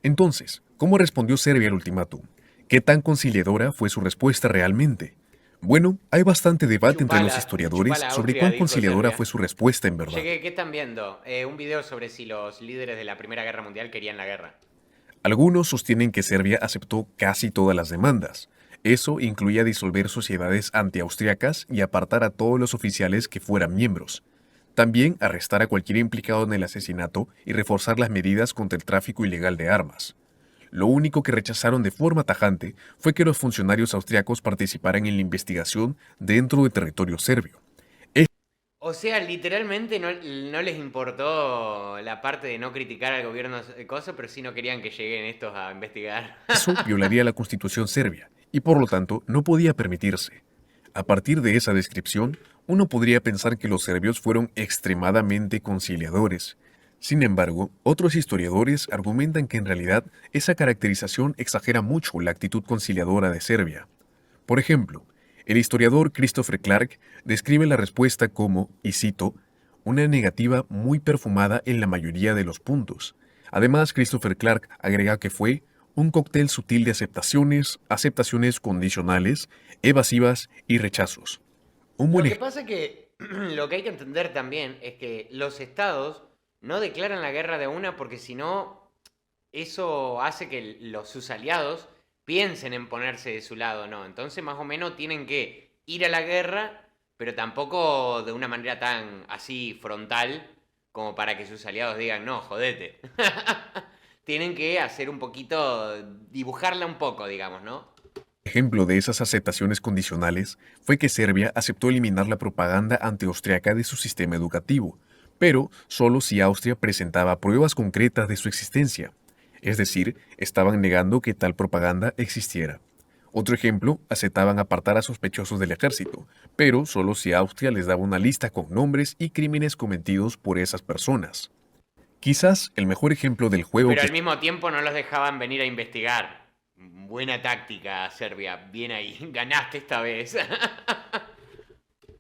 Entonces, ¿cómo respondió Serbia al ultimátum? ¿Qué tan conciliadora fue su respuesta realmente? Bueno, hay bastante debate entre los historiadores Chupala sobre Austria, cuán dijo conciliadora Serbia. fue su respuesta en verdad. Llegué, ¿qué están viendo? Un video sobre si los líderes de la Primera Guerra Mundial querían la guerra. Algunos sostienen que Serbia aceptó casi todas las demandas. Eso incluía disolver sociedades antiaustriacas y apartar a todos los oficiales que fueran miembros. También arrestar a cualquier implicado en el asesinato y reforzar las medidas contra el tráfico ilegal de armas. Lo único que rechazaron de forma tajante fue que los funcionarios austriacos participaran en la investigación dentro del territorio serbio. O sea, literalmente no les importó la parte de no criticar al gobierno de Kosovo, pero sí no querían que lleguen estos a investigar. Eso violaría la constitución serbia y por lo tanto no podía permitirse. A partir de esa descripción, uno podría pensar que los serbios fueron extremadamente conciliadores. Sin embargo, otros historiadores argumentan que en realidad esa caracterización exagera mucho la actitud conciliadora de Serbia. Por ejemplo, el historiador Christopher Clark describe la respuesta como, y cito, una negativa muy perfumada en la mayoría de los puntos. Además, Christopher Clark agrega que fue un cóctel sutil de aceptaciones, aceptaciones condicionales, evasivas y rechazos. Un Lo buen que ejemplo. pasa que lo que hay que entender también es que los estados no declaran la guerra de una porque si no, eso hace que sus aliados piensen en ponerse de su lado, ¿no? Entonces más o menos tienen que ir a la guerra, pero tampoco de una manera tan así frontal como para que sus aliados digan, no, jodete. Tienen que hacer un poquito, dibujarla un poco, digamos, ¿no? Ejemplo de esas aceptaciones condicionales fue que Serbia aceptó eliminar la propaganda antiaustriaca de su sistema educativo, pero solo si Austria presentaba pruebas concretas de su existencia. Es decir, estaban negando que tal propaganda existiera. Otro ejemplo, aceptaban apartar a sospechosos del ejército, pero solo si Austria les daba una lista con nombres y crímenes cometidos por esas personas. Quizás el mejor ejemplo del juego Pero que al mismo tiempo no los dejaban venir a investigar. Buena táctica, Serbia. Bien ahí. Ganaste esta vez.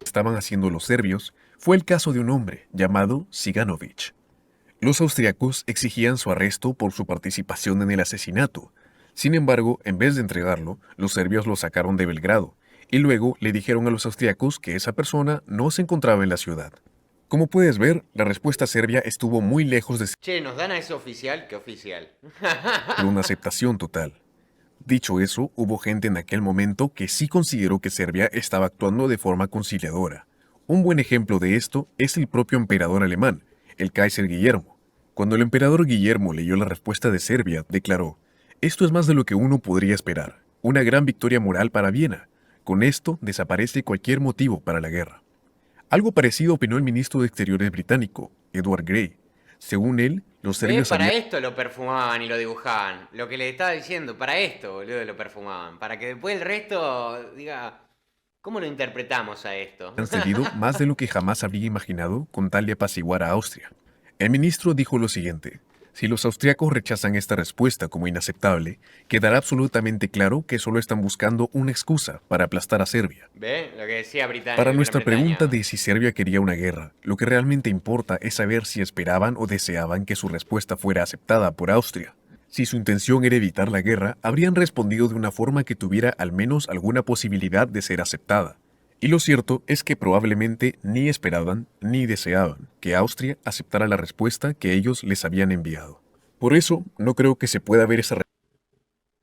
estaban haciendo los serbios fue el caso de un hombre llamado Siganovic. Los austriacos exigían su arresto por su participación en el asesinato. Sin embargo, en vez de entregarlo, los serbios lo sacaron de Belgrado y luego le dijeron a los austriacos que esa persona no se encontraba en la ciudad. Como puedes ver, la respuesta serbia estuvo muy lejos de Che, ¿nos dan a ese oficial? ¿Qué oficial? ser una aceptación total. Dicho eso, hubo gente en aquel momento que sí consideró que Serbia estaba actuando de forma conciliadora. Un buen ejemplo de esto es el propio emperador alemán, el Kaiser Guillermo. Cuando el emperador Guillermo leyó la respuesta de Serbia, declaró, esto es más de lo que uno podría esperar, una gran victoria moral para Viena. Con esto desaparece cualquier motivo para la guerra. Algo parecido opinó el ministro de Exteriores británico, Edward Grey. Según él, los ¿Ves? serbios Para habían esto lo perfumaban y lo dibujaban. Lo que le estaba diciendo, para esto, boludo, lo perfumaban. Para que después el resto diga, ¿cómo lo interpretamos a esto? cedido más de lo que jamás habría imaginado con tal de apaciguar a Austria. El ministro dijo lo siguiente, Si los austriacos rechazan esta respuesta como inaceptable, quedará absolutamente claro que solo están buscando una excusa para aplastar a Serbia. ¿Ve? Lo que decía Para Gran nuestra pregunta Bretaña. de si Serbia quería una guerra, lo que realmente importa es saber si esperaban o deseaban que su respuesta fuera aceptada por Austria. Si su intención era evitar la guerra, habrían respondido de una forma que tuviera al menos alguna posibilidad de ser aceptada. Y lo cierto es que probablemente ni esperaban ni deseaban que Austria aceptara la respuesta que ellos les habían enviado. Por eso, no creo que se pueda ver esa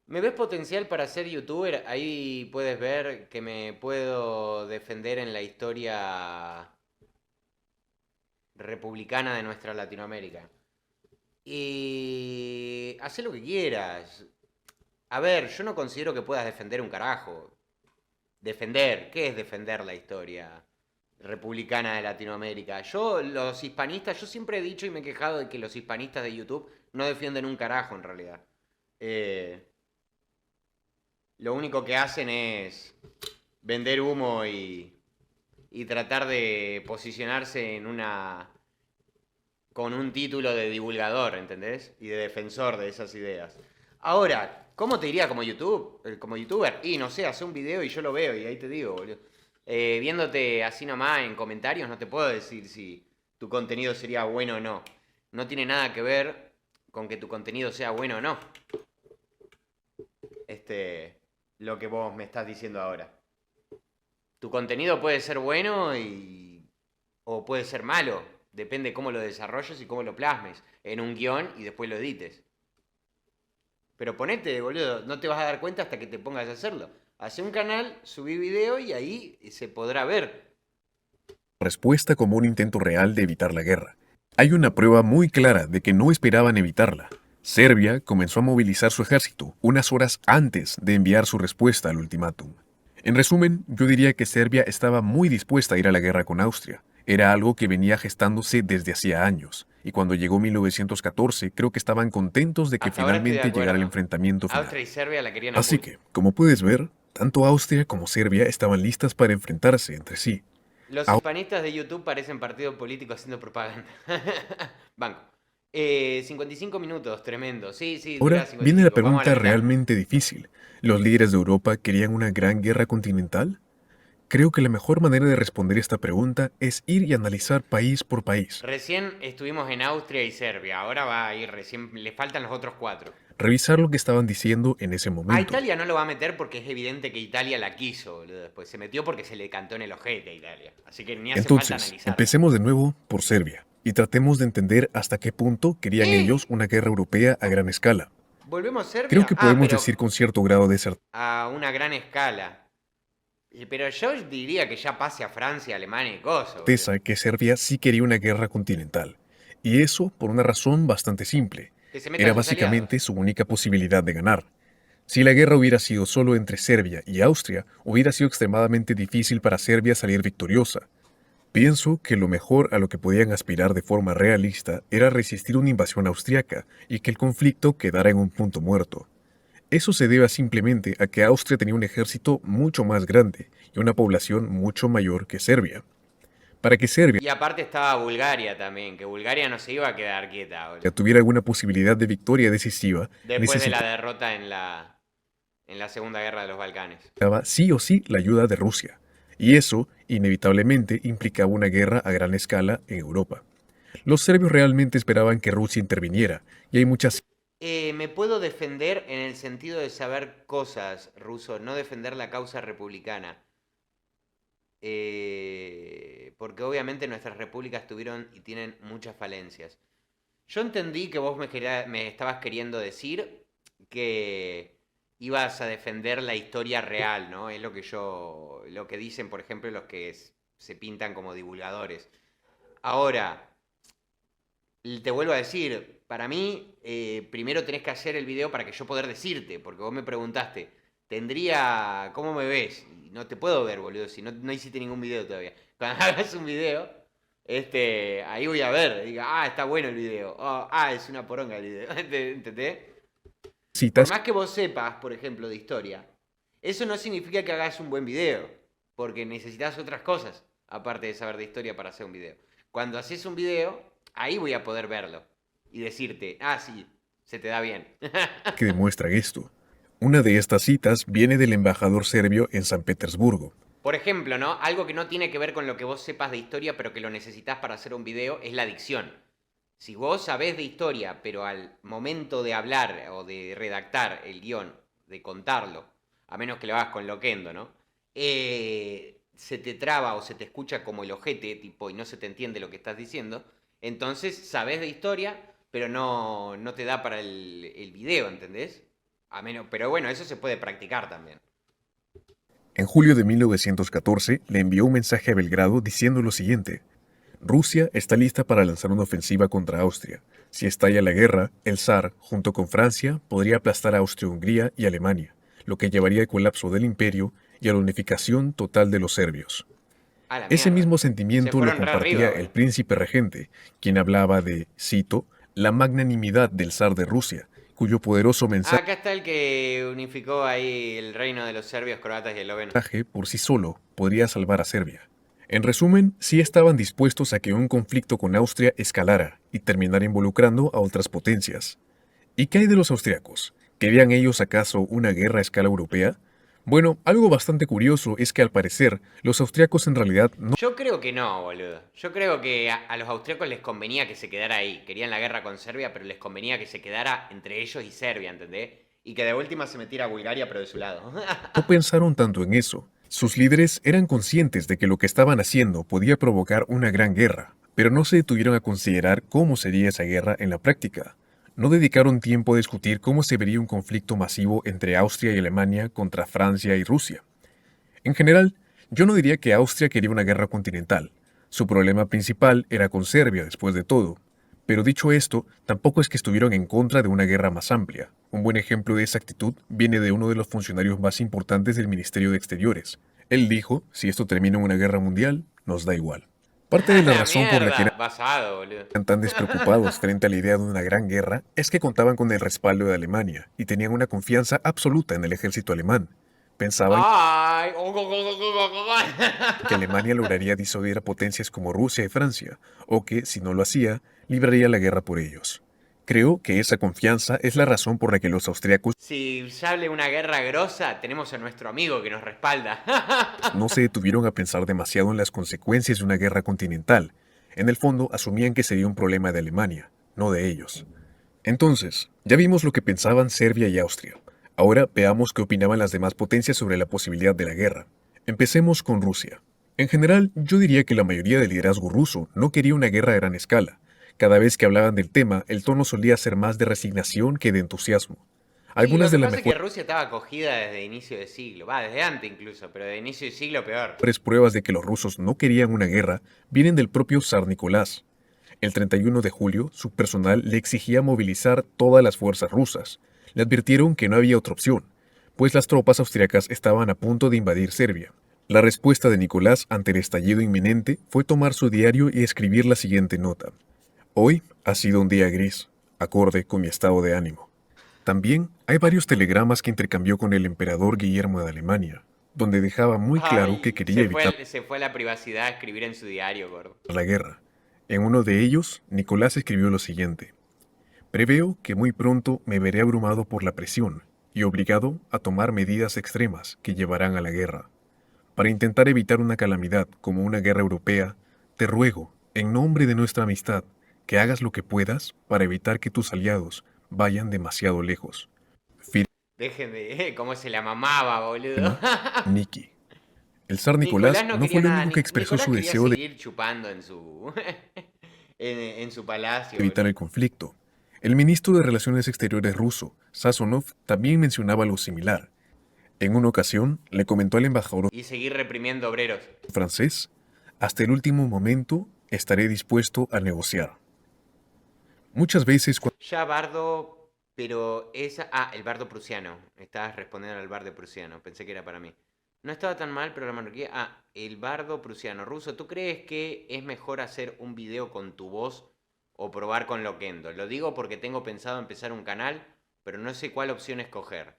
¿Me ves potencial para ser youtuber? Ahí puedes ver que me puedo defender en la historia republicana de nuestra Latinoamérica. Y haz lo que quieras. A ver, yo no considero que puedas defender un carajo. Defender, ¿qué es defender la historia republicana de Latinoamérica? Los hispanistas, yo siempre he dicho y me he quejado de que los hispanistas de YouTube no defienden un carajo en realidad. Eh, lo único que hacen es vender humo y tratar de posicionarse en una con un título de divulgador, ¿entendés? Y de defensor de esas ideas. Ahora, ¿cómo te iría como como youtuber? Y no sé, hace un video y yo lo veo y ahí te digo, boludo. Viéndote así nomás en comentarios, no te puedo decir si tu contenido sería bueno o no. No tiene nada que ver con que tu contenido sea bueno o no. Lo que vos me estás diciendo ahora. Tu contenido puede ser bueno o puede ser malo. Depende cómo lo desarrolles y cómo lo plasmes en un guión y después lo edites. Pero ponete, boludo, no te vas a dar cuenta hasta que te pongas a hacerlo. Hacé un canal, subí video y ahí se podrá ver. respuesta como un intento real de evitar la guerra. Hay una prueba muy clara de que no esperaban evitarla. Serbia comenzó a movilizar su ejército unas horas antes de enviar su respuesta al ultimátum. En resumen, yo diría que Serbia estaba muy dispuesta a ir a la guerra con Austria. Era algo que venía gestándose desde hacía años, y cuando llegó 1914 creo que estaban contentos de que Hasta ahora estoy de finalmente llegara el acuerdo. enfrentamiento final. Austria y Serbia la querían a Así full. que, como puedes ver, tanto Austria como Serbia estaban listas para enfrentarse entre sí. Los hispanistas de YouTube parecen partido político haciendo propaganda. Banco. 55 minutos, tremendo. Sí, sí, dura Ahora viene la 55. Vamos a la pregunta mitad. realmente difícil. ¿Los líderes de Europa querían una gran guerra continental? Creo que la mejor manera de responder esta pregunta es ir y analizar país por país. Recién estuvimos en Austria y Serbia. Ahora va a ir recién. Le faltan los otros cuatro. Revisar lo que estaban diciendo en ese A momento. Italia no lo va a meter porque es evidente que Italia la quiso, boludo. Después se metió porque se le cantó en el ojete a Italia. Así que ni hace falta Entonces, analizarla. empecemos de nuevo por Serbia y tratemos de entender hasta qué punto querían ellos una guerra europea a gran escala. ¿Volvemos a Creo Serbia? que Ah, podemos pero decir con cierto grado de certeza a una gran escala. Pero yo diría que ya pase a Francia, Alemania y cosas, boludo. que Serbia sí quería una guerra continental. Y eso por una razón bastante simple. Que se meta a Era sus aliados. básicamente su única posibilidad de ganar. Si la guerra hubiera sido solo entre Serbia y Austria, hubiera sido extremadamente difícil para Serbia salir victoriosa. Pienso que lo mejor a lo que podían aspirar de forma realista era resistir una invasión austriaca y que el conflicto quedara en un punto muerto. Eso se debe simplemente a que Austria tenía un ejército mucho más grande y una población mucho mayor que Serbia. Para que Serbia Y aparte estaba Bulgaria también, que Bulgaria no se iba a quedar quieta, boludo. tuviera alguna posibilidad de victoria decisiva, Después de la necesitaba derrota en la Segunda Guerra de los Balcanes. sí o sí la ayuda de Rusia. Y eso, inevitablemente, implicaba una guerra a gran escala en Europa. Los serbios realmente esperaban que Rusia interviniera, y hay muchas Me puedo defender en el sentido de saber cosas, ruso, no defender la causa republicana. Porque obviamente nuestras repúblicas tuvieron y tienen muchas falencias. Yo entendí que vos me estabas queriendo decir que ibas a defender la historia real, ¿no? Es lo que dicen, por ejemplo, los que se pintan como divulgadores. Ahora, te vuelvo a decir, para mí, primero tenés que hacer el video para que yo poder decirte, porque vos me preguntaste, ¿cómo me ves? Y no te puedo ver, boludo, si no hiciste ningún video todavía. Cuando hagas un video, ahí voy a ver, diga, está bueno el video, es una poronga el video, ¿entendés? Por citas más que vos sepas, por ejemplo, de historia, eso no significa que hagas un buen video, porque necesitas otras cosas, aparte de saber de historia para hacer un video. Cuando haces un video, ahí voy a poder verlo. y decirte, ah, sí, se te da bien. que demuestran esto. Una de estas citas viene del embajador serbio en San Petersburgo. Por ejemplo, ¿no? Algo que no tiene que ver con lo que vos sepas de historia, pero que lo necesitas para hacer un video, es la dicción. Si vos sabés de historia, pero al momento de hablar o de redactar el guión, de contarlo, a menos que lo hagas con loquendo, ¿no? Se te traba o se te escucha como el ojete, tipo, y no se te entiende lo que estás diciendo, entonces sabés de historia, pero no te da para el video, ¿entendés? A menos, pero bueno, eso se puede practicar también. En julio de 1914 le envió un mensaje a Belgrado diciendo lo siguiente: Rusia está lista para lanzar una ofensiva contra Austria. Si estalla la guerra, el zar, junto con Francia, podría aplastar a Austria-Hungría y Alemania, lo que llevaría al colapso del imperio y a la unificación total de los serbios. A la Ese mierda. mismo Se sentimiento lo fueron re compartía arriba, el boludo. príncipe regente, quien hablaba de, cito, la magnanimidad del zar de Rusia, cuyo poderoso Ah, mensaje acá está el que unificó ahí el reino de los serbios, croatas y eslovenos. por sí solo podría salvar a Serbia. En resumen, sí estaban dispuestos a que un conflicto con Austria escalara y terminara involucrando a otras potencias. ¿Y qué hay de los austriacos? ¿Querían ellos acaso una guerra a escala europea? Bueno, algo bastante curioso es que al parecer los austriacos en realidad no Yo creo que no, boludo. Yo creo que a los austriacos les convenía que se quedara ahí. Querían la guerra con Serbia, pero les convenía que se quedara entre ellos y Serbia, ¿entendés? Y que de última se metiera a Bulgaria, pero de su lado. pensaron tanto en eso. Sus líderes eran conscientes de que lo que estaban haciendo podía provocar una gran guerra, pero no se detuvieron a considerar cómo sería esa guerra en la práctica. No dedicaron tiempo a discutir cómo se vería un conflicto masivo entre Austria y Alemania contra Francia y Rusia. En general, yo no diría que Austria quería una guerra continental. Su problema principal era con Serbia, después de todo. Pero dicho esto, tampoco es que estuvieron en contra de una guerra más amplia. Un buen ejemplo de esa actitud viene de uno de los funcionarios más importantes del Ministerio de Exteriores. Él dijo, si esto termina en una guerra mundial, nos da igual. Parte de A la la razón por la que mierda. Basado, boludo. eran tan despreocupados frente a la idea de una gran guerra es que contaban con el respaldo de Alemania y tenían una confianza absoluta en el ejército alemán. Pensaban Ay. que Alemania lograría disuadir a potencias como Rusia y Francia, o que, si no lo hacía, libraría la guerra por ellos. Creo que esa confianza es la razón por la que los austriacos Si sale una guerra grosa, tenemos a nuestro amigo que nos respalda. no se detuvieron a pensar demasiado en las consecuencias de una guerra continental. En el fondo, asumían que sería un problema de Alemania, no de ellos. Entonces, ya vimos lo que pensaban Serbia y Austria. Ahora veamos qué opinaban las demás potencias sobre la posibilidad de la guerra. Empecemos con Rusia. En general, yo diría que la mayoría del liderazgo ruso no quería una guerra a gran escala. Cada vez que hablaban del tema, el tono solía ser más de resignación que de entusiasmo. Y lo Algunas de que las pasa es que mejores Rusia estaba acogida desde inicio de siglo. Va, desde antes incluso, pero de inicio de siglo peor. pruebas de que los rusos no querían una guerra vienen del propio zar Nicolás. El 31 de julio, su personal le exigía movilizar todas las fuerzas rusas. Le advirtieron que no había otra opción, pues las tropas austriacas estaban a punto de invadir Serbia. La respuesta de Nicolás ante el estallido inminente fue tomar su diario y escribir la siguiente nota. Hoy ha sido un día gris, acorde con mi estado de ánimo. También hay varios telegramas que intercambió con el emperador Guillermo de Alemania, donde dejaba muy claro que Ay, quería evitar se fue a la privacidad a escribir en su diario, gordo. la guerra. En uno de ellos, Nicolás escribió lo siguiente. Preveo que muy pronto me veré abrumado por la presión y obligado a tomar medidas extremas que llevarán a la guerra. Para intentar evitar una calamidad como una guerra europea, te ruego, en nombre de nuestra amistad, que hagas lo que puedas para evitar que tus aliados vayan demasiado lejos. Dejen de... ¿Cómo se la mamaba, boludo? Firma, Nicky. El zar Nicolás Nicolás no no fue quería el nada. único que expresó Nicolás su quería deseo de seguir chupando en su... en su palacio, evitar boludo. el conflicto. El ministro de Relaciones Exteriores ruso, Sazonov, también mencionaba algo similar. En una ocasión, le comentó al embajador Y seguir reprimiendo obreros. francés, hasta el último momento estaré dispuesto a negociar. Muchas veces cuando Ya bardo, pero esa... Ah, el bardo prusiano. Estabas respondiendo al bardo prusiano. Pensé que era para mí. No estaba tan mal, pero la monarquía... Ah, el bardo prusiano. Ruso, ¿tú crees que es mejor hacer un video con tu voz o probar con Loquendo? Lo digo porque tengo pensado empezar un canal, pero no sé cuál opción escoger.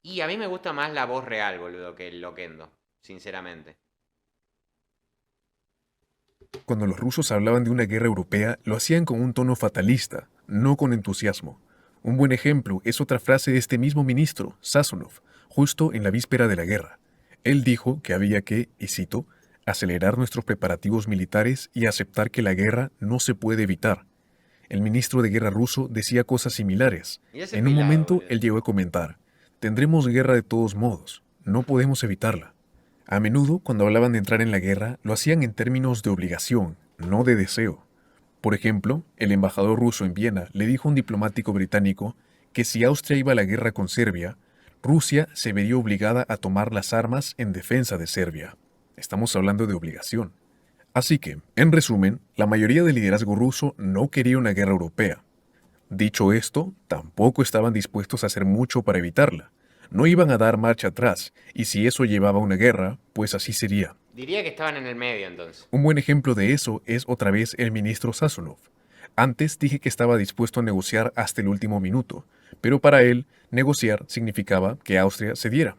Y a mí me gusta más la voz real, boludo, que el Loquendo, sinceramente. Cuando los rusos hablaban de una guerra europea, lo hacían con un tono fatalista, no con entusiasmo. Un buen ejemplo es otra frase de este mismo ministro, Sazonov, justo en la víspera de la guerra. Él dijo que había que, y cito, acelerar nuestros preparativos militares y aceptar que la guerra no se puede evitar. El ministro de guerra ruso decía cosas similares. Y ese En un pilado, momento boludo. él llegó a comentar, tendremos guerra de todos modos, no podemos evitarla. A menudo, cuando hablaban de entrar en la guerra, lo hacían en términos de obligación, no de deseo. Por ejemplo, el embajador ruso en Viena le dijo a un diplomático británico que si Austria iba a la guerra con Serbia, Rusia se vería obligada a tomar las armas en defensa de Serbia. Estamos hablando de obligación. Así que, en resumen, la mayoría del liderazgo ruso no quería una guerra europea. Dicho esto, tampoco estaban dispuestos a hacer mucho para evitarla. No iban a dar marcha atrás, y si eso llevaba a una guerra, pues así sería. Diría que estaban en el medio entonces. Un buen ejemplo de eso es otra vez el ministro Sazonov. Antes dije que estaba dispuesto a negociar hasta el último minuto, pero para él, negociar significaba que Austria cediera.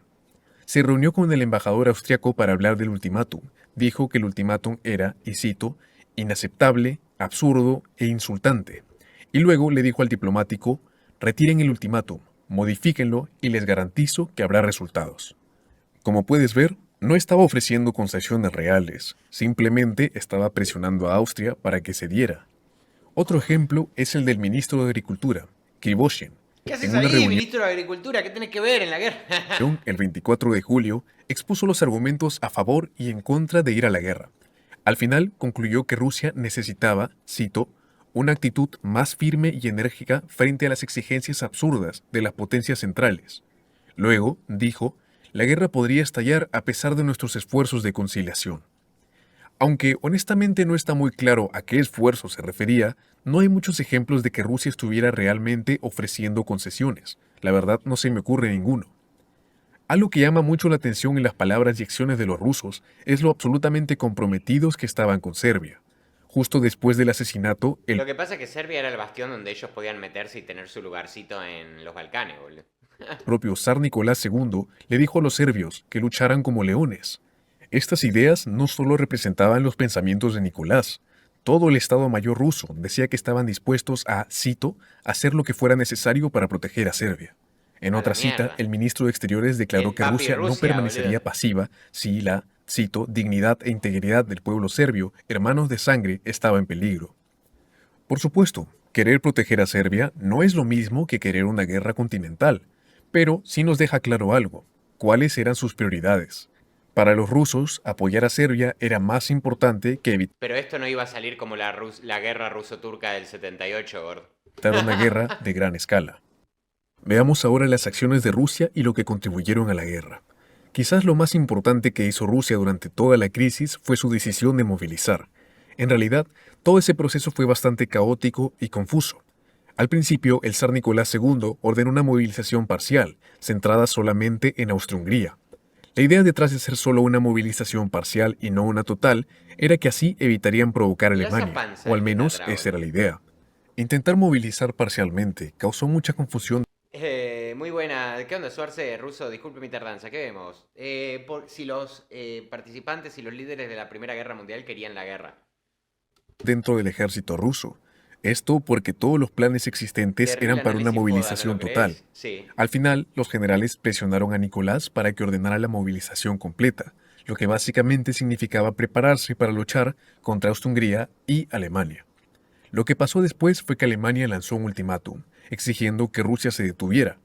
Se reunió con el embajador austriaco para hablar del ultimátum. Dijo que el ultimátum era, y cito, inaceptable, absurdo e insultante. Y luego le dijo al diplomático, retiren el ultimátum, modifíquenlo y les garantizo que habrá resultados. Como puedes ver, no estaba ofreciendo concesiones reales, simplemente estaba presionando a Austria para que cediera. Otro ejemplo es el del ministro de Agricultura, Krivoshin. ¿Qué haces En una ahí, reunión ministro de Agricultura? ¿Qué tenés que ver en la guerra? el 24 de julio, expuso los argumentos a favor y en contra de ir a la guerra. Al final concluyó que Rusia necesitaba, cito, una actitud más firme y enérgica frente a las exigencias absurdas de las potencias centrales. Luego, dijo, la guerra podría estallar a pesar de nuestros esfuerzos de conciliación. Aunque honestamente no está muy claro a qué esfuerzo se refería, no hay muchos ejemplos de que Rusia estuviera realmente ofreciendo concesiones. La verdad no se me ocurre ninguno. Algo que llama mucho la atención en las palabras y acciones de los rusos es lo absolutamente comprometidos que estaban con Serbia. Justo después del asesinato, Lo el que pasa es que Serbia era el bastión donde ellos podían meterse y tener su lugarcito en los Balcanes, boludo. propio zar Nicolás II le dijo a los serbios que lucharan como leones. Estas ideas no solo representaban los pensamientos de Nicolás. Todo el Estado Mayor ruso decía que estaban dispuestos a, cito, hacer lo que fuera necesario para proteger a Serbia. En A otra la cita, mierda. el ministro de Exteriores declaró El que papi Rusia no Rusia, permanecería boludo. pasiva si la, cito, dignidad e integridad del pueblo serbio, hermanos de sangre, estaba en peligro. Por supuesto, querer proteger a Serbia no es lo mismo que querer una guerra continental, pero sí nos deja claro algo, cuáles eran sus prioridades. Para los rusos, apoyar a Serbia era más importante que evitar Pero esto no iba a salir como la guerra ruso-turca del 78, gordo. una guerra de gran escala. Veamos ahora las acciones de Rusia y lo que contribuyeron a la guerra. Quizás lo más importante que hizo Rusia durante toda la crisis fue su decisión de movilizar. En realidad, todo ese proceso fue bastante caótico y confuso. Al principio, el zar Nicolás II ordenó una movilización parcial, centrada solamente en Austria-Hungría. La idea detrás de hacer solo una movilización parcial y no una total era que así evitarían provocar a Mirá esa Alemania, panza o al que está menos atrás, esa era boludo. la idea. Intentar movilizar parcialmente causó mucha confusión Muy buena. ¿Qué onda, Suarce? Ruso, disculpe mi tardanza. ¿Qué vemos? Si los participantes y los líderes de la Primera Guerra Mundial querían la guerra. dentro del ejército ruso. Esto porque todos los planes existentes Terrible eran para una análisis foda, ¿no movilización lo total. crees? Sí. Al final, los generales presionaron a Nicolás para que ordenara la movilización completa, lo que básicamente significaba prepararse para luchar contra Austria-Hungría y Alemania. Lo que pasó después fue que Alemania lanzó un ultimátum, exigiendo que Rusia se detuviera.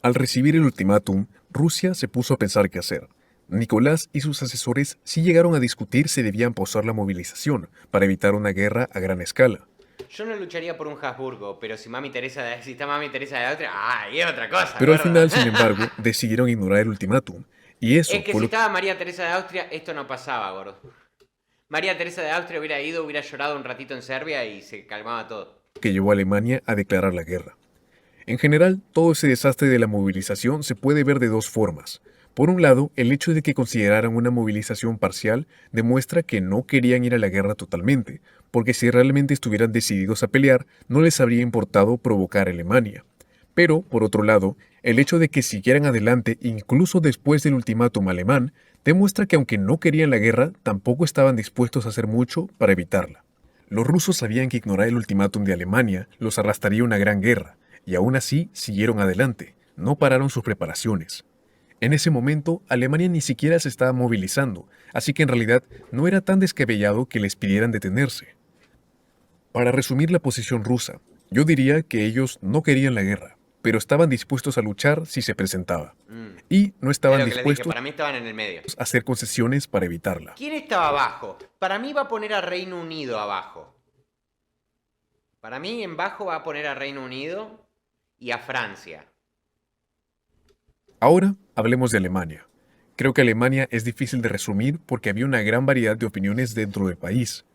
Al recibir el ultimátum, Rusia se puso a pensar qué hacer. Nicolás y sus asesores sí llegaron a discutir si debían pausar la movilización para evitar una guerra a gran escala. Yo no lucharía por un Habsburgo, pero si está Mami Teresa de Austria, y es otra cosa, Pero al gordo. final, sin embargo, decidieron ignorar el ultimátum, y Es eso que fue si lo estaba María Teresa de Austria, esto no pasaba, gordo. María Teresa de Austria hubiera ido, hubiera llorado un ratito en Serbia y se calmaba todo. que llevó a Alemania a declarar la guerra. En general, todo ese desastre de la movilización se puede ver de dos formas. Por un lado, el hecho de que consideraran una movilización parcial demuestra que no querían ir a la guerra totalmente, porque si realmente estuvieran decididos a pelear, no les habría importado provocar a Alemania. Pero, por otro lado, el hecho de que siguieran adelante incluso después del ultimátum alemán demuestra que aunque no querían la guerra, tampoco estaban dispuestos a hacer mucho para evitarla. Los rusos sabían que ignorar el ultimátum de Alemania los arrastraría a una gran guerra, y aún así siguieron adelante, no pararon sus preparaciones. En ese momento, Alemania ni siquiera se estaba movilizando, así que en realidad no era tan descabellado que les pidieran detenerse. Para resumir la posición rusa, yo diría que ellos no querían la guerra, pero estaban dispuestos a luchar si se presentaba, y no Es estaban lo que les dije, dispuestos para mí estaban en el medio. a hacer concesiones para evitarla. ¿Quién estaba abajo? Para mí va a poner a Reino Unido abajo. Para mí en bajo va a poner a Reino Unido y a Francia. Ahora hablemos de Alemania. Creo que Alemania es difícil de resumir porque había una gran variedad de opiniones dentro del país.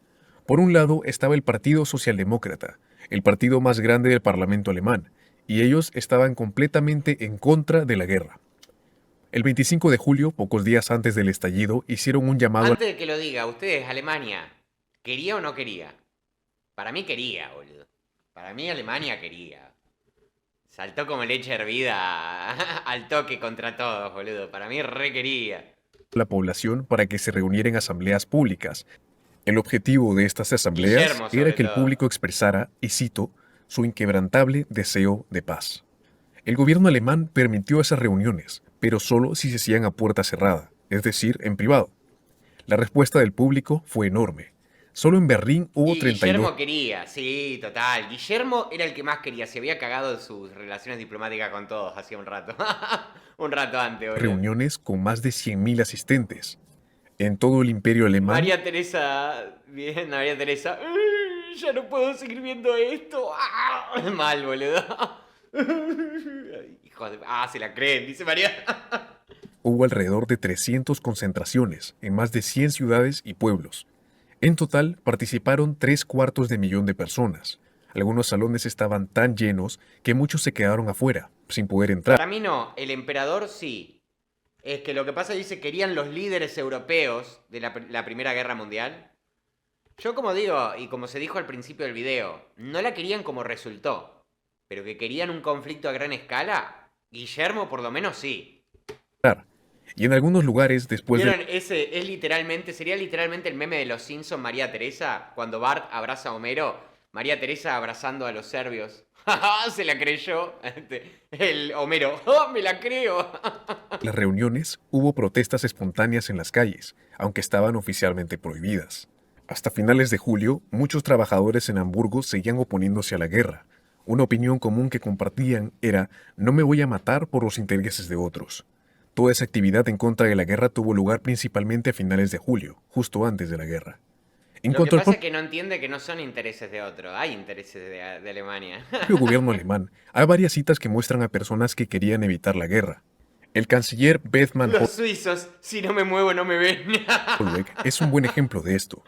Por un lado estaba el Partido Socialdemócrata, el partido más grande del Parlamento alemán, y ellos estaban completamente en contra de la guerra. El 25 de julio, pocos días antes del estallido, hicieron un llamado Antes de que lo diga, ustedes, Alemania, ¿quería o no quería? Para mí quería, boludo. Para mí Alemania quería. Saltó como leche hervida al toque contra todos, boludo. Para mí re quería. a la población para que se reuniera en asambleas públicas. El objetivo de estas asambleas Guillermo, era sobre que el todo. público expresara, y cito, su inquebrantable deseo de paz. El gobierno alemán permitió esas reuniones, pero solo si se hacían a puerta cerrada, es decir, en privado. La respuesta del público fue enorme. Solo en Berlín hubo Y 32 Guillermo quería, sí, total. Guillermo era el que más quería. Se había cagado en sus relaciones diplomáticas con todos hacía un rato. Un rato antes, boludo. reuniones con más de 100.000 asistentes. En todo el imperio alemán, María Teresa, bien, María Teresa. Ya no puedo seguir viendo esto. Mal, boludo. Hijo de... se la creen, dice María. hubo alrededor de 300 concentraciones en más de 100 ciudades y pueblos. En total participaron 3/4 de personas. Algunos salones estaban tan llenos que muchos se quedaron afuera, sin poder entrar. Para mí no, el emperador sí. Es que lo que pasa dice querían los líderes europeos de la Primera Guerra Mundial. Yo como digo, y como se dijo al principio del video, no la querían como resultó. Pero que querían un conflicto a gran escala, Guillermo por lo menos sí. Y en algunos lugares, después de ¿Vieron? Ese es literalmente, sería literalmente el meme de los Simpsons María Teresa, cuando Bart abraza a Homero, María Teresa abrazando a los serbios. Se la creyó. El Homero, me la creo. las reuniones, hubo protestas espontáneas en las calles, aunque estaban oficialmente prohibidas. Hasta finales de julio, muchos trabajadores en Hamburgo seguían oponiéndose a la guerra. Una opinión común que compartían era: no me voy a matar por los intereses de otros. Toda esa actividad en contra de la guerra tuvo lugar principalmente a finales de julio, justo antes de la guerra. En Lo que cuanto al pasa es que no entiende que no son intereses de otro, hay intereses de Alemania. propio gobierno alemán, hay varias citas que muestran a personas que querían evitar la guerra. El canciller Bethmann Los suizos, si no me muevo no me ven. Hollweg es un buen ejemplo de esto.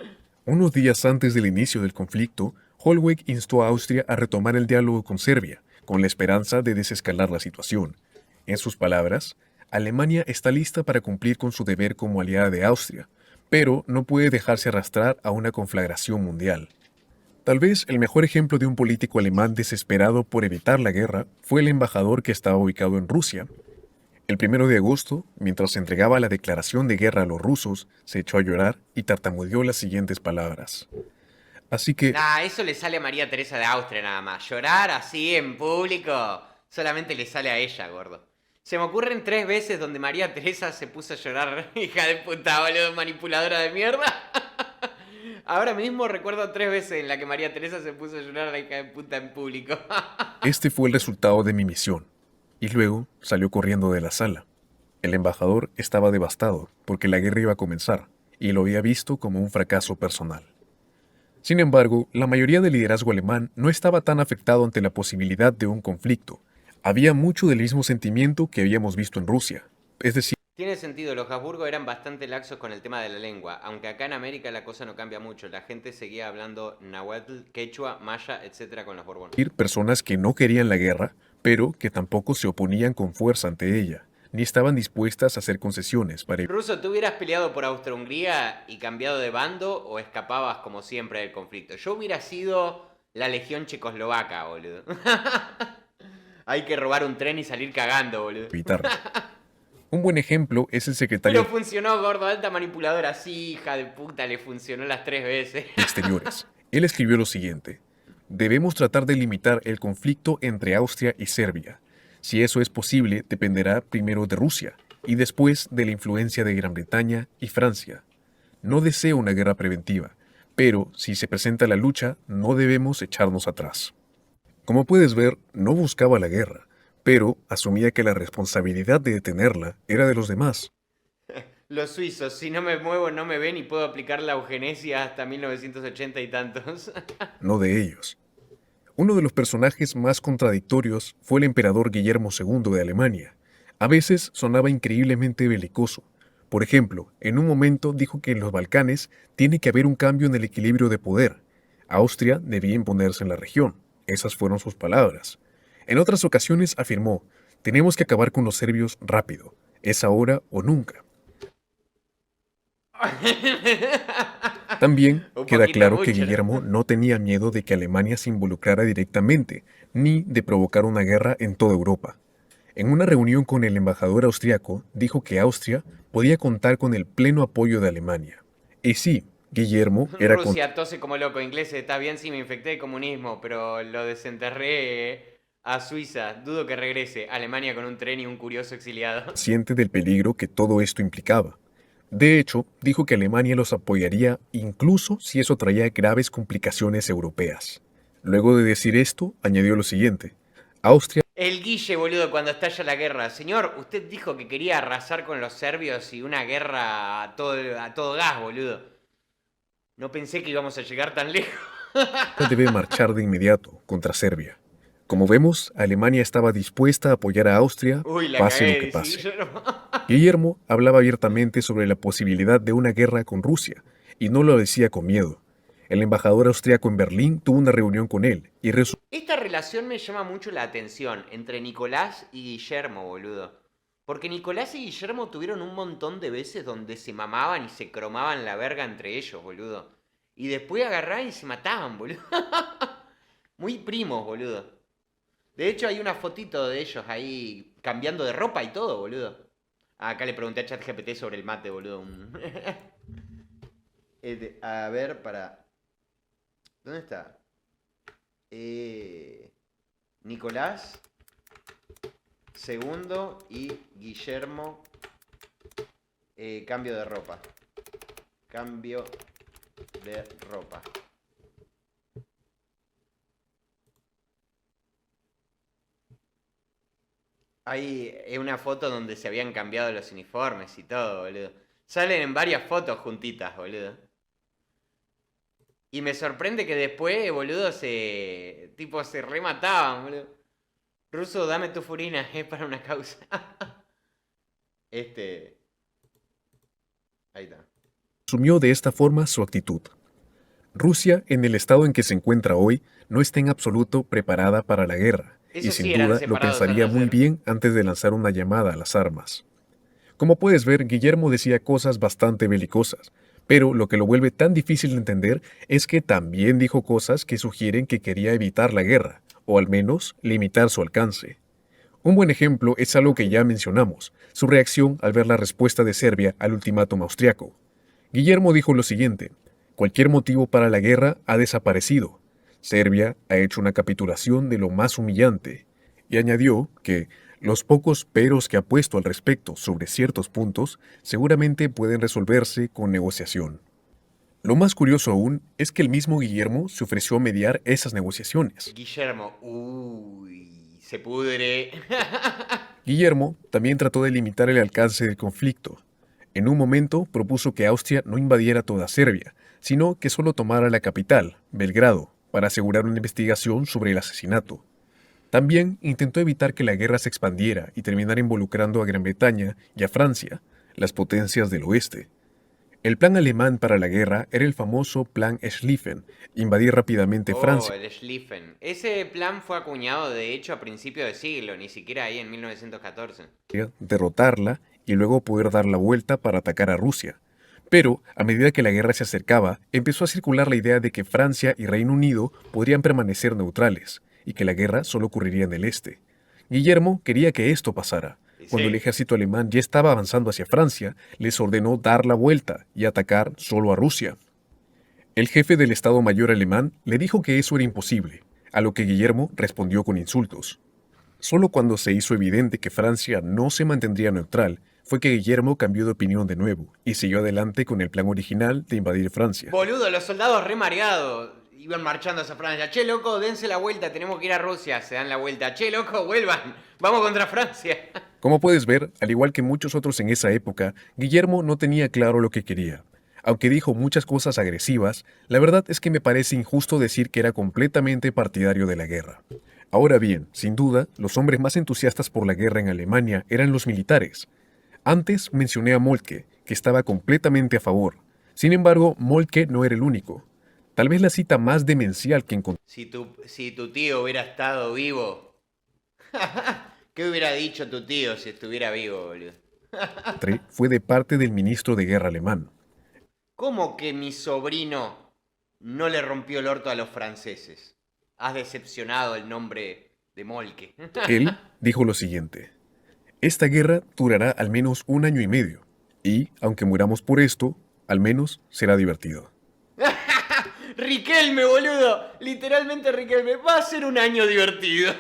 Unos días antes del inicio del conflicto, Hollweg instó a Austria a retomar el diálogo con Serbia, con la esperanza de desescalar la situación. En sus palabras, Alemania está lista para cumplir con su deber como aliada de Austria, pero no puede dejarse arrastrar a una conflagración mundial. Tal vez el mejor ejemplo de un político alemán desesperado por evitar la guerra fue el embajador que estaba ubicado en Rusia. El 1 de agosto, mientras se entregaba la declaración de guerra a los rusos, se echó a llorar y tartamudeó las siguientes palabras. Así que, Nah, eso le sale a María Teresa de Austria nada más. Llorar así en público solamente le sale a ella, gordo. Se me ocurren 3 veces donde María Teresa se puso a llorar, hija de puta, boludo, manipuladora de mierda. Ahora mismo recuerdo 3 veces en la que María Teresa se puso a llorar a la hija de puta en público. este fue el resultado de mi misión. Y luego salió corriendo de la sala. El embajador estaba devastado porque la guerra iba a comenzar y lo había visto como un fracaso personal. Sin embargo, la mayoría del liderazgo alemán no estaba tan afectado ante la posibilidad de un conflicto. Había mucho del mismo sentimiento que habíamos visto en Rusia, es decir, Tiene sentido, los Habsburgo eran bastante laxos con el tema de la lengua, aunque acá en América la cosa no cambia mucho, la gente seguía hablando náhuatl, quechua, maya, etcétera con los Borbones. personas que no querían la guerra, pero que tampoco se oponían con fuerza ante ella, ni estaban dispuestas a hacer concesiones para Ruso, ¿tú hubieras peleado por Austria-Hungría y cambiado de bando o escapabas como siempre del conflicto? Yo hubiera sido la legión checoslovaca, boludo. Hay que robar un tren y salir cagando, boludo. evitarla. Un buen ejemplo es el Pero secretario funcionó, gordo, alta manipuladora. Sí, hija de puta, le funcionó las 3 veces. de Exteriores. Él escribió lo siguiente: debemos tratar de limitar el conflicto entre Austria y Serbia. Si eso es posible, dependerá primero de Rusia y después de la influencia de Gran Bretaña y Francia. No deseo una guerra preventiva, pero si se presenta la lucha, no debemos echarnos atrás. Como puedes ver, no buscaba la guerra, pero asumía que la responsabilidad de detenerla era de los demás, Los suizos, si no me muevo no me ven y puedo aplicar la eugenesia hasta 1980 y tantos. no de ellos. Uno de los personajes más contradictorios fue el emperador Guillermo II de Alemania. A veces sonaba increíblemente belicoso. Por ejemplo, en un momento dijo que en los Balcanes tiene que haber un cambio en el equilibrio de poder. Austria debía imponerse en la región. Esas fueron sus palabras. En otras ocasiones afirmó: tenemos que acabar con los serbios rápido. Es ahora o nunca. También Un queda poquito claro que mucho, Guillermo ¿no? no tenía miedo de que Alemania se involucrara directamente, ni de provocar una guerra en toda Europa. En una reunión con el embajador austriaco, dijo que Austria podía contar con el pleno apoyo de Alemania. Y sí, Guillermo era Rusia tose como loco. Inglés, está bien si me infecté de comunismo, pero lo desenterré a Suiza. Dudo que regrese. Alemania con un tren y un curioso exiliado. consciente del peligro que todo esto implicaba. De hecho, dijo que Alemania los apoyaría incluso si eso traía graves complicaciones europeas. Luego de decir esto, añadió lo siguiente: Austria El Guille, boludo, cuando estalla la guerra. Señor, usted dijo que quería arrasar con los serbios y una guerra a todo gas, boludo. No pensé que íbamos a llegar tan lejos. debe marchar de inmediato contra Serbia. Como vemos, Alemania estaba dispuesta a apoyar a Austria, Uy, la pase lo cagué, que dice pase. Guillermo. Guillermo hablaba abiertamente sobre la posibilidad de una guerra con Rusia, y no lo decía con miedo. El embajador austriaco en Berlín tuvo una reunión con él y Esta relación me llama mucho la atención entre Nicolás y Guillermo, boludo. Porque Nicolás y Guillermo tuvieron un montón de veces donde se mamaban y se cromaban la verga entre ellos, boludo. Y después agarraban y se mataban, boludo. Muy primos, boludo. De hecho, hay una fotito de ellos ahí cambiando de ropa y todo, boludo. Ah, acá le pregunté a ChatGPT sobre el mate, boludo. A ver, para. ¿Dónde está? Nicolás segundo y Guillermo. Cambio de ropa. Cambio de ropa. Hay una foto donde se habían cambiado los uniformes y todo, boludo. Salen en varias fotos juntitas, boludo. Y me sorprende que después, boludo, tipo, se remataban, boludo. Ruso, dame tu furina, es para una causa. Este. Ahí está. asumió de esta forma su actitud. Rusia, en el estado en que se encuentra hoy, no está en absoluto preparada para la guerra, y Esos sin sí eran duda lo separados al pensaría muy nacer. bien antes de lanzar una llamada a las armas. Como puedes ver, Guillermo decía cosas bastante belicosas, pero lo que lo vuelve tan difícil de entender es que también dijo cosas que sugieren que quería evitar la guerra, o al menos limitar su alcance. Un buen ejemplo es algo que ya mencionamos, su reacción al ver la respuesta de Serbia al ultimátum austriaco. Guillermo dijo lo siguiente: cualquier motivo para la guerra ha desaparecido. Serbia ha hecho una capitulación de lo más humillante. Y añadió que los pocos peros que ha puesto al respecto sobre ciertos puntos seguramente pueden resolverse con negociación. Lo más curioso aún es que el mismo Guillermo se ofreció a mediar esas negociaciones. Guillermo, uy, se pudre. Guillermo también trató de limitar el alcance del conflicto. En un momento propuso que Austria no invadiera toda Serbia, sino que solo tomara la capital, Belgrado, para asegurar una investigación sobre el asesinato. También intentó evitar que la guerra se expandiera y terminara involucrando a Gran Bretaña y a Francia, las potencias del oeste. El plan alemán para la guerra era el famoso Plan Schlieffen: invadir rápidamente Oh, Francia, el Schlieffen. Ese plan fue acuñado de hecho a principios de siglo, ni siquiera ahí en 1914. derrotarla y luego poder dar la vuelta para atacar a Rusia. Pero, a medida que la guerra se acercaba, empezó a circular la idea de que Francia y Reino Unido podrían permanecer neutrales, y que la guerra solo ocurriría en el este. Guillermo quería que esto pasara, cuando el Sí. ejército alemán ya estaba avanzando hacia Francia, les ordenó dar la vuelta y atacar solo a Rusia. El jefe del Estado Mayor alemán le dijo que eso era imposible, a lo que Guillermo respondió con insultos. Solo cuando se hizo evidente que Francia no se mantendría neutral, fue que Guillermo cambió de opinión de nuevo y siguió adelante con el plan original de invadir Francia. Boludo, los soldados re mareados. Iban marchando hacia Francia. Che, loco, dense la vuelta, tenemos que ir a Rusia. Se dan la vuelta. Che, loco, vuelvan. Vamos contra Francia. Como puedes ver, al igual que muchos otros en esa época, Guillermo no tenía claro lo que quería. Aunque dijo muchas cosas agresivas, la verdad es que me parece injusto decir que era completamente partidario de la guerra. Ahora bien, sin duda, los hombres más entusiastas por la guerra en Alemania eran los militares. Antes mencioné a Moltke, que estaba completamente a favor. Sin embargo, Moltke no era el único. Tal vez la cita más demencial que encontré Si tu tío hubiera estado vivo. ¿Qué hubiera dicho tu tío si estuviera vivo, boludo? fue de parte del ministro de Guerra alemán. ¿Cómo que mi sobrino no le rompió el orto a los franceses? Has decepcionado el nombre de Molke. Él dijo lo siguiente: esta guerra durará al menos 1 año y medio, y, aunque muramos por esto, al menos será divertido. Riquelme, boludo. Literalmente Riquelme. Va a ser un año divertido.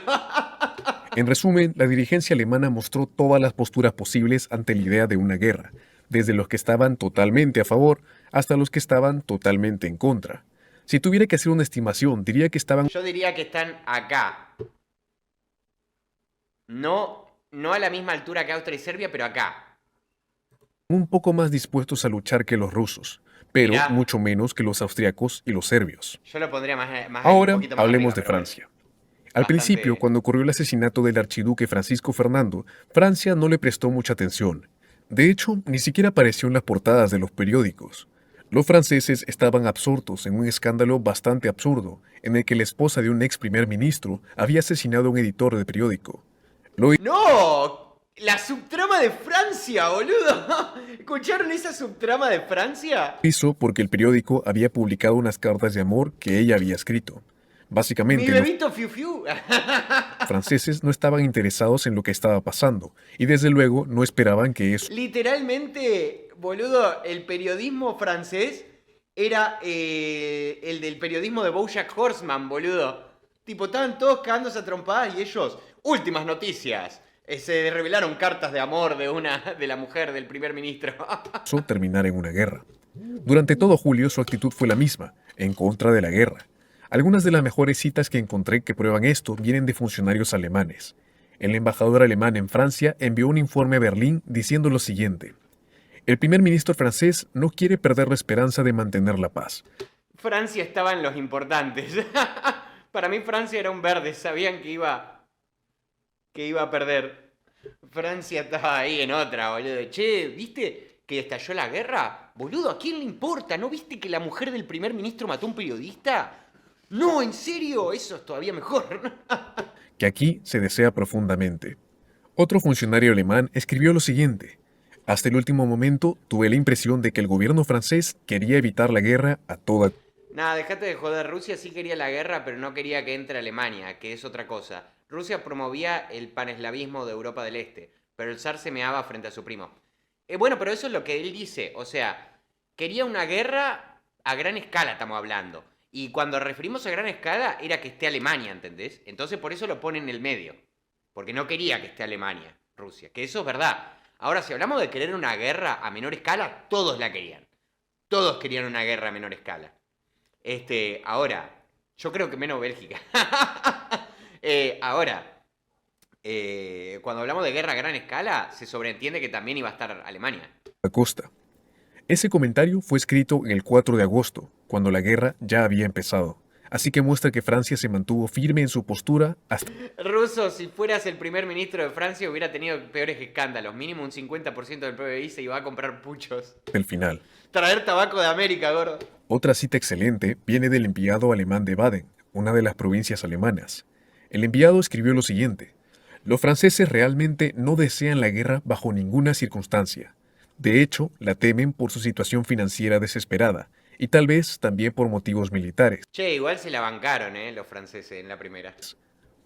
En resumen, la dirigencia alemana mostró todas las posturas posibles ante la idea de una guerra, desde los que estaban totalmente a favor hasta los que estaban totalmente en contra. Si tuviera que hacer una estimación, diría que estaban Yo diría que están acá. No a la misma altura que Austria y Serbia, pero acá. un poco más dispuestos a luchar que los rusos, pero Mirá, mucho menos que los austriacos y los serbios. yo lo pondría un Ahora poquito más hablemos arriba, de pero bueno. Francia. Al principio, Bastante. cuando ocurrió el asesinato del archiduque Francisco Fernando, Francia no le prestó mucha atención. De hecho, ni siquiera apareció en las portadas de los periódicos. Los franceses estaban absortos en un escándalo bastante absurdo, en el que la esposa de un ex primer ministro había asesinado a un editor de periódico. Lo ¡No! La subtrama de Francia, boludo. ¿Escucharon esa subtrama de Francia? hizo porque el periódico había publicado unas cartas de amor que ella había escrito. Mi Básicamente, los bebito Fiu Fiu. franceses no estaban interesados en lo que estaba pasando, y desde luego no esperaban que eso Literalmente, boludo, el periodismo francés era el del periodismo de BoJack Horseman, boludo. Tipo, estaban todos cagándose a trompadas y ellos, últimas noticias. Se revelaron cartas de amor de la mujer del primer ministro. terminara en una guerra. Durante todo julio su actitud fue la misma, en contra de la guerra. Algunas de las mejores citas que encontré que prueban esto vienen de funcionarios alemanes. El embajador alemán en Francia envió un informe a Berlín diciendo lo siguiente: el primer ministro francés no quiere perder la esperanza de mantener la paz. Francia estaba en los importantes. Para mí Francia era un verde, sabían que iba a perder. Francia estaba ahí en otra, boludo. Che, ¿viste que estalló la guerra? Boludo, ¿a quién le importa? ¿No viste que la mujer del primer ministro mató a un periodista? No, en serio, eso es todavía mejor. Que aquí se desea profundamente. Otro funcionario alemán escribió lo siguiente: hasta el último momento tuve la impresión de que el gobierno francés quería evitar la guerra a toda Nada, dejate de joder. Rusia sí quería la guerra, pero no quería que entre Alemania, que es otra cosa. Rusia promovía el paneslavismo de Europa del Este, pero el zar se meaba frente a su primo. Bueno, pero eso es lo que él dice. O sea, quería una guerra a gran escala, estamos hablando. Y cuando referimos a gran escala, era que esté Alemania, ¿entendés? Entonces por eso lo pone en el medio. Porque no quería que esté Alemania, Rusia. Que eso es verdad. Ahora, si hablamos de querer una guerra a menor escala, todos la querían. Todos querían una guerra a menor escala. Ahora, yo creo que menos Bélgica. Ahora, cuando hablamos de guerra a gran escala, se sobreentiende que también iba a estar Alemania. costa. Ese comentario fue escrito el 4 de agosto, cuando la guerra ya había empezado, así que muestra que Francia se mantuvo firme en su postura hasta Russo, si fueras el primer ministro de Francia, hubiera tenido peores escándalos. Mínimo un 50% del PBI se iba a comprar puchos. el final. Traer tabaco de América, gordo. Otra cita excelente viene del enviado alemán de Baden, una de las provincias alemanas. El enviado escribió lo siguiente: los franceses realmente no desean la guerra bajo ninguna circunstancia. De hecho, la temen por su situación financiera desesperada, y tal vez también por motivos militares. Che, igual se la bancaron, los franceses en la primera.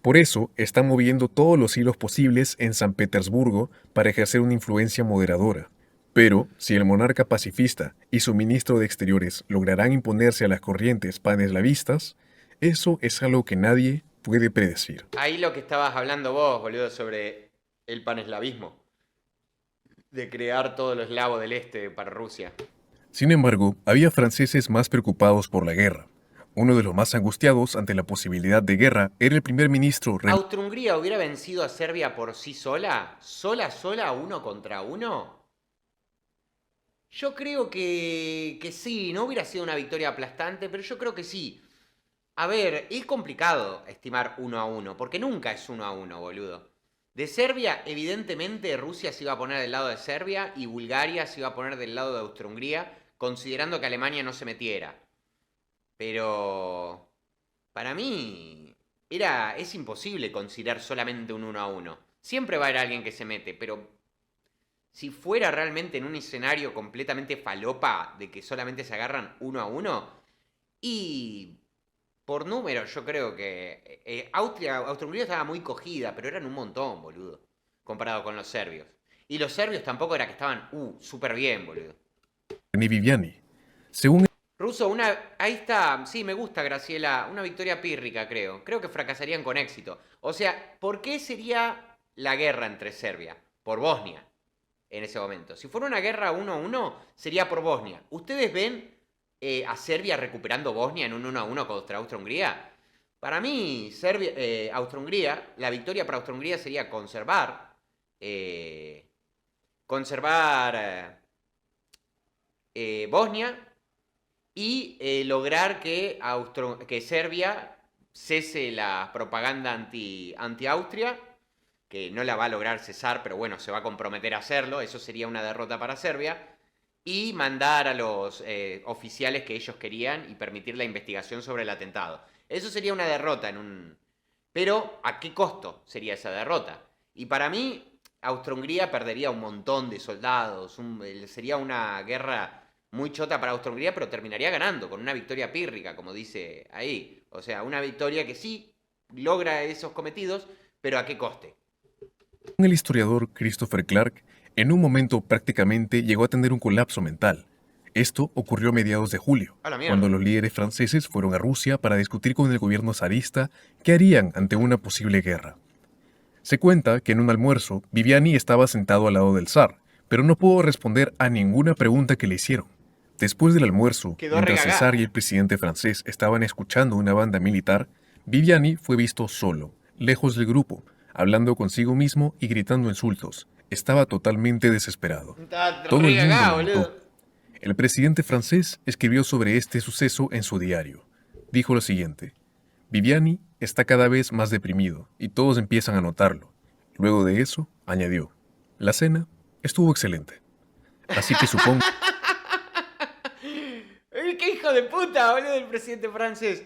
Por eso está moviendo todos los hilos posibles en San Petersburgo para ejercer una influencia moderadora. Pero, si el monarca pacifista y su ministro de Exteriores lograrán imponerse a las corrientes paneslavistas, eso es algo que nadie puede predecir. Ahí lo que estabas hablando vos, boludo, sobre el paneslavismo. De crear todo lo eslavo del este para Rusia. Sin embargo, había franceses más preocupados por la guerra. Uno de los más angustiados ante la posibilidad de guerra era el primer ministro ¿Austria-Hungría hubiera vencido a Serbia por sí sola? ¿Sola, uno contra uno? Yo creo que sí, no hubiera sido una victoria aplastante, pero yo creo que sí. A ver, es complicado estimar 1-1, porque nunca es 1-1, boludo. De Serbia, evidentemente, Rusia se iba a poner del lado de Serbia y Bulgaria se iba a poner del lado de Austria-Hungría, considerando que Alemania no se metiera. Pero para mí es imposible considerar solamente un 1-1. Siempre va a haber alguien que se mete, pero si fuera realmente en un escenario completamente falopa de que solamente se agarran 1-1, y por número yo creo que Austria-Hungría estaba muy cogida, pero eran un montón, boludo, comparado con los serbios. Y los serbios tampoco era que estaban, súper bien, boludo. René Viviani. Según Russo, ahí está, sí, me gusta, Graciela, una victoria pírrica, creo. Creo que fracasarían con éxito. O sea, ¿por qué sería la guerra entre Serbia? Por Bosnia, en ese momento. Si fuera una guerra 1-1, sería por Bosnia. ¿Ustedes ven a Serbia recuperando Bosnia en un 1-1 contra Austria-Hungría? Para mí, Austria-Hungría, la victoria para Austria-Hungría sería conservar Bosnia y lograr que Serbia cese la propaganda anti-Austria, que no la va a lograr cesar, pero bueno, se va a comprometer a hacerlo, eso sería una derrota para Serbia, y mandar a los oficiales que ellos querían y permitir la investigación sobre el atentado. Eso sería una derrota Pero, ¿a qué costo sería esa derrota? Y para mí, Austria-Hungría perdería un montón de soldados, sería una guerra muy chota para Austria-Hungría, pero terminaría ganando con una victoria pírrica, como dice ahí. O sea, una victoria que sí logra esos cometidos, pero ¿a qué coste? el historiador Christopher Clark, en un momento prácticamente llegó a tener un colapso mental. Esto ocurrió a mediados de julio, A la mierda. cuando los líderes franceses fueron a Rusia para discutir con el gobierno zarista qué harían ante una posible guerra. Se cuenta que en un almuerzo, Viviani estaba sentado al lado del zar, pero no pudo responder a ninguna pregunta que le hicieron. Después del almuerzo, Quedó mientras el regagá. zar y el presidente francés estaban escuchando una banda militar, Viviani fue visto solo, lejos del grupo, hablando consigo mismo y gritando insultos. Estaba totalmente desesperado. Está Todo el mundo regagá, lo boludo. notó. El presidente francés escribió sobre este suceso en su diario. Dijo lo siguiente: Viviani está cada vez más deprimido y todos empiezan a notarlo. Luego de eso, añadió: la cena estuvo excelente. Así que supongo ¡Qué hijo de puta, boludo, el presidente francés!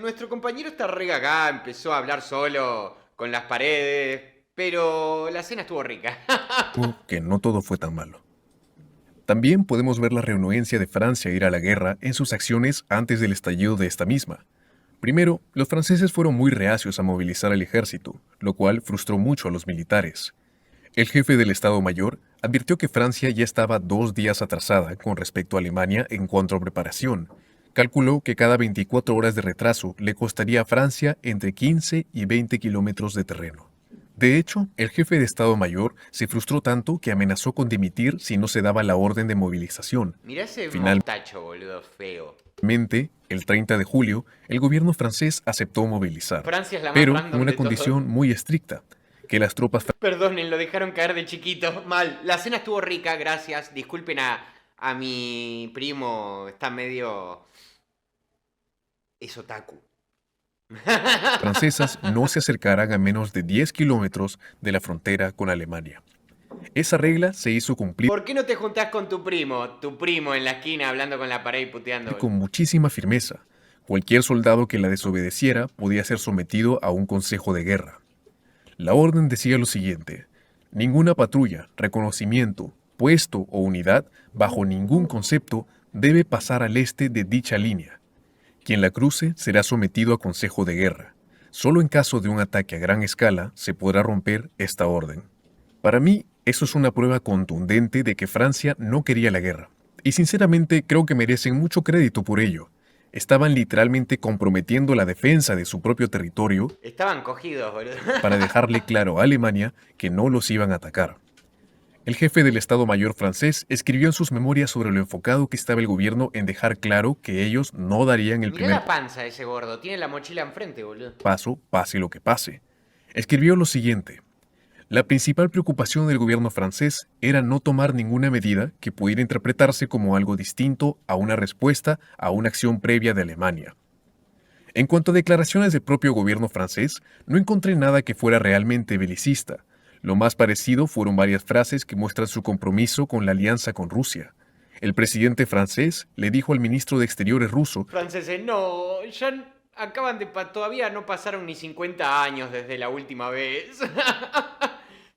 Nuestro compañero está regagá, empezó a hablar solo con las paredes, pero la cena estuvo rica. que no todo fue tan malo. También podemos ver la renuencia de Francia a ir a la guerra en sus acciones antes del estallido de esta misma. Primero, los franceses fueron muy reacios a movilizar al ejército, lo cual frustró mucho a los militares. El jefe del Estado Mayor advirtió que Francia ya estaba 2 días atrasada con respecto a Alemania en cuanto a preparación. Calculó que cada 24 horas de retraso le costaría a Francia entre 15 y 20 kilómetros de terreno. De hecho, el jefe de Estado Mayor se frustró tanto que amenazó con dimitir si no se daba la orden de movilización. Mirá ese Finalmente, mostacho, boludo, feo. el 30 de julio, el gobierno francés aceptó movilizar, Francia es la más pero random con una de todos. condición muy estricta, que las tropas Perdonen, lo dejaron caer de chiquito. Mal. La cena estuvo rica, gracias. Disculpen a mi primo, está medio... Es otaku. francesas no se acercaran a menos de 10 kilómetros de la frontera con Alemania. Esa regla se hizo cumplir ¿Por qué no te juntás con tu primo? Tu primo en la esquina hablando con la pared y puteando. con muchísima firmeza. Cualquier soldado que la desobedeciera podía ser sometido a un consejo de guerra. La orden decía lo siguiente: ninguna patrulla, reconocimiento, puesto o unidad, bajo ningún concepto, debe pasar al este de dicha línea. Quien la cruce será sometido a consejo de guerra. Solo en caso de un ataque a gran escala se podrá romper esta orden. Para mí, eso es una prueba contundente de que Francia no quería la guerra. Y sinceramente creo que merecen mucho crédito por ello. Estaban literalmente comprometiendo la defensa de su propio territorio Estaban cogidos, boludo. para dejarle claro a Alemania que no los iban a atacar. El jefe del Estado Mayor francés escribió en sus memorias sobre lo enfocado que estaba el gobierno en dejar claro que ellos no darían el Mirá primer la panza de ese gordo. Tiene la mochila enfrente, boludo. paso, pase lo que pase. Escribió lo siguiente: la principal preocupación del gobierno francés era no tomar ninguna medida que pudiera interpretarse como algo distinto a una respuesta a una acción previa de Alemania. En cuanto a declaraciones del propio gobierno francés, no encontré nada que fuera realmente belicista. Lo más parecido fueron varias frases que muestran su compromiso con la alianza con Rusia. El presidente francés le dijo al ministro de Exteriores ruso Franceses, no, ya acaban de... Todavía no pasaron ni 50 años desde la última vez.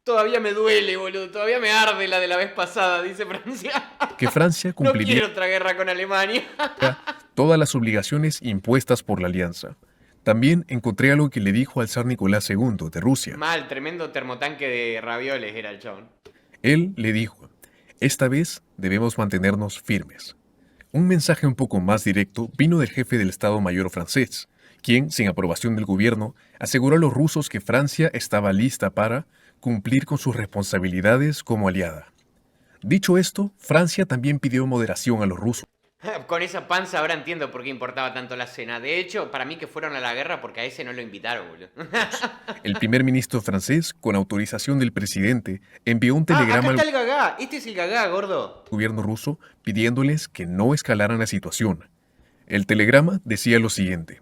Todavía me duele, boludo. Todavía me arde la de la vez pasada, dice Francia. que Francia No cumpliría quiero otra guerra con Alemania. todas las obligaciones impuestas por la alianza. También encontré algo que le dijo al zar Nicolás II de Rusia. Mal, tremendo termotanque de ravioles era el chabón. Él le dijo: esta vez debemos mantenernos firmes. Un mensaje un poco más directo vino del jefe del Estado Mayor francés, quien, sin aprobación del gobierno, aseguró a los rusos que Francia estaba lista para cumplir con sus responsabilidades como aliada. Dicho esto, Francia también pidió moderación a los rusos. Con esa panza ahora entiendo por qué importaba tanto la cena. De hecho, para mí que fueron a la guerra porque a ese no lo invitaron, boludo. El primer ministro francés, con autorización del presidente, envió un Ah, telegrama acá al está el gagá. Este es el gagá, gordo. gobierno ruso pidiéndoles que no escalaran la situación. El telegrama decía lo siguiente: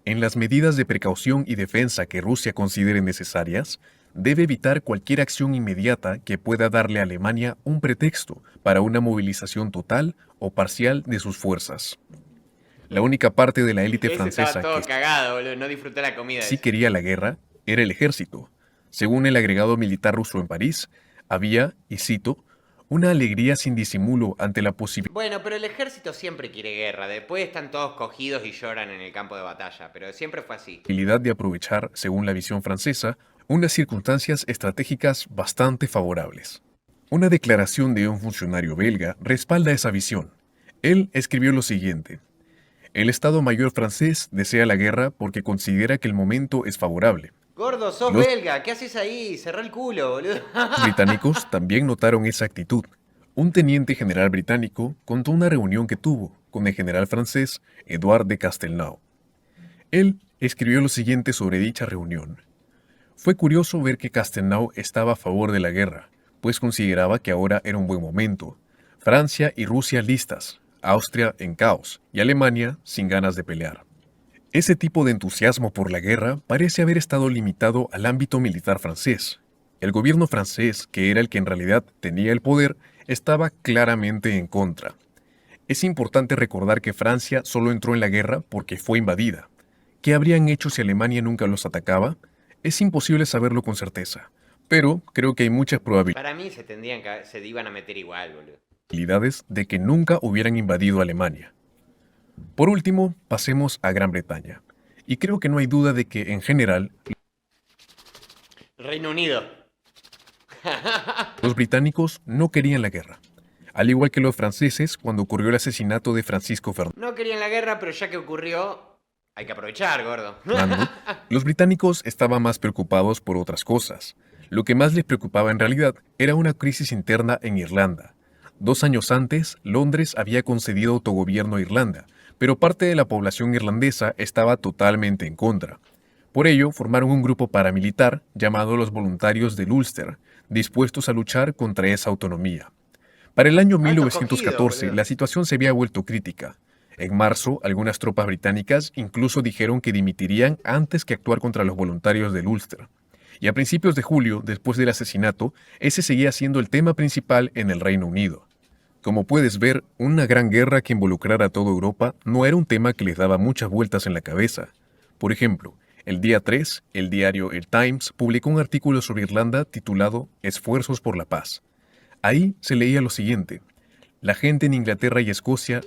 en las medidas de precaución y defensa que Rusia considere necesarias, debe evitar cualquier acción inmediata que pueda darle a Alemania un pretexto para una movilización total o parcial de sus fuerzas. La única parte de la élite Ese estaba francesa todo que cagado, boludo. No disfruté la comida sí ese. quería la guerra era el ejército. Según el agregado militar ruso en París, había, y cito, una alegría sin disimulo ante la Bueno, pero el ejército siempre quiere guerra. Después están todos cogidos y lloran en el campo de batalla. Pero siempre fue así. posibilidad de aprovechar, según la visión francesa, unas circunstancias estratégicas bastante favorables. Una declaración de un funcionario belga respalda esa visión. Él escribió lo siguiente: el Estado Mayor francés desea la guerra porque considera que el momento es favorable. Gordo, sos Los belga. ¿Qué haces ahí? Cerrá el culo, boludo. británicos también notaron esa actitud. Un teniente general británico contó una reunión que tuvo con el general francés Edouard de Castelnau. Él escribió lo siguiente sobre dicha reunión: fue curioso ver que Castelnau estaba a favor de la guerra, pues consideraba que ahora era un buen momento. Francia y Rusia listas, Austria en caos y Alemania sin ganas de pelear. Ese tipo de entusiasmo por la guerra parece haber estado limitado al ámbito militar francés. El gobierno francés, que era el que en realidad tenía el poder, estaba claramente en contra. Es importante recordar que Francia solo entró en la guerra porque fue invadida. ¿Qué habrían hecho si Alemania nunca los atacaba? Es imposible saberlo con certeza, pero creo que hay muchas Para mí se iban a meter igual, boludo. probabilidades de que nunca hubieran invadido Alemania. Por último, pasemos a Gran Bretaña. Y creo que no hay duda de que, en general, Reino Unido. los británicos no querían la guerra, al igual que los franceses cuando ocurrió el asesinato de Francisco No querían la guerra, pero ya que ocurrió, hay que aprovechar, gordo. Fernando, los británicos estaban más preocupados por otras cosas. Lo que más les preocupaba en realidad era una crisis interna en Irlanda. 2 años antes, Londres había concedido autogobierno a Irlanda, pero parte de la población irlandesa estaba totalmente en contra. Por ello, formaron un grupo paramilitar llamado los Voluntarios del Ulster, dispuestos a luchar contra esa autonomía. Para el año Alto 1914, cogido, boludo. la situación se había vuelto crítica. En marzo, algunas tropas británicas incluso dijeron que dimitirían antes que actuar contra los voluntarios del Ulster. Y a principios de julio, después del asesinato, ese seguía siendo el tema principal en el Reino Unido. Como puedes ver, una gran guerra que involucrara a toda Europa no era un tema que les daba muchas vueltas en la cabeza. Por ejemplo, el día 3, el diario El Times publicó un artículo sobre Irlanda titulado Esfuerzos por la paz. Ahí se leía lo siguiente: la gente en Inglaterra y Escocia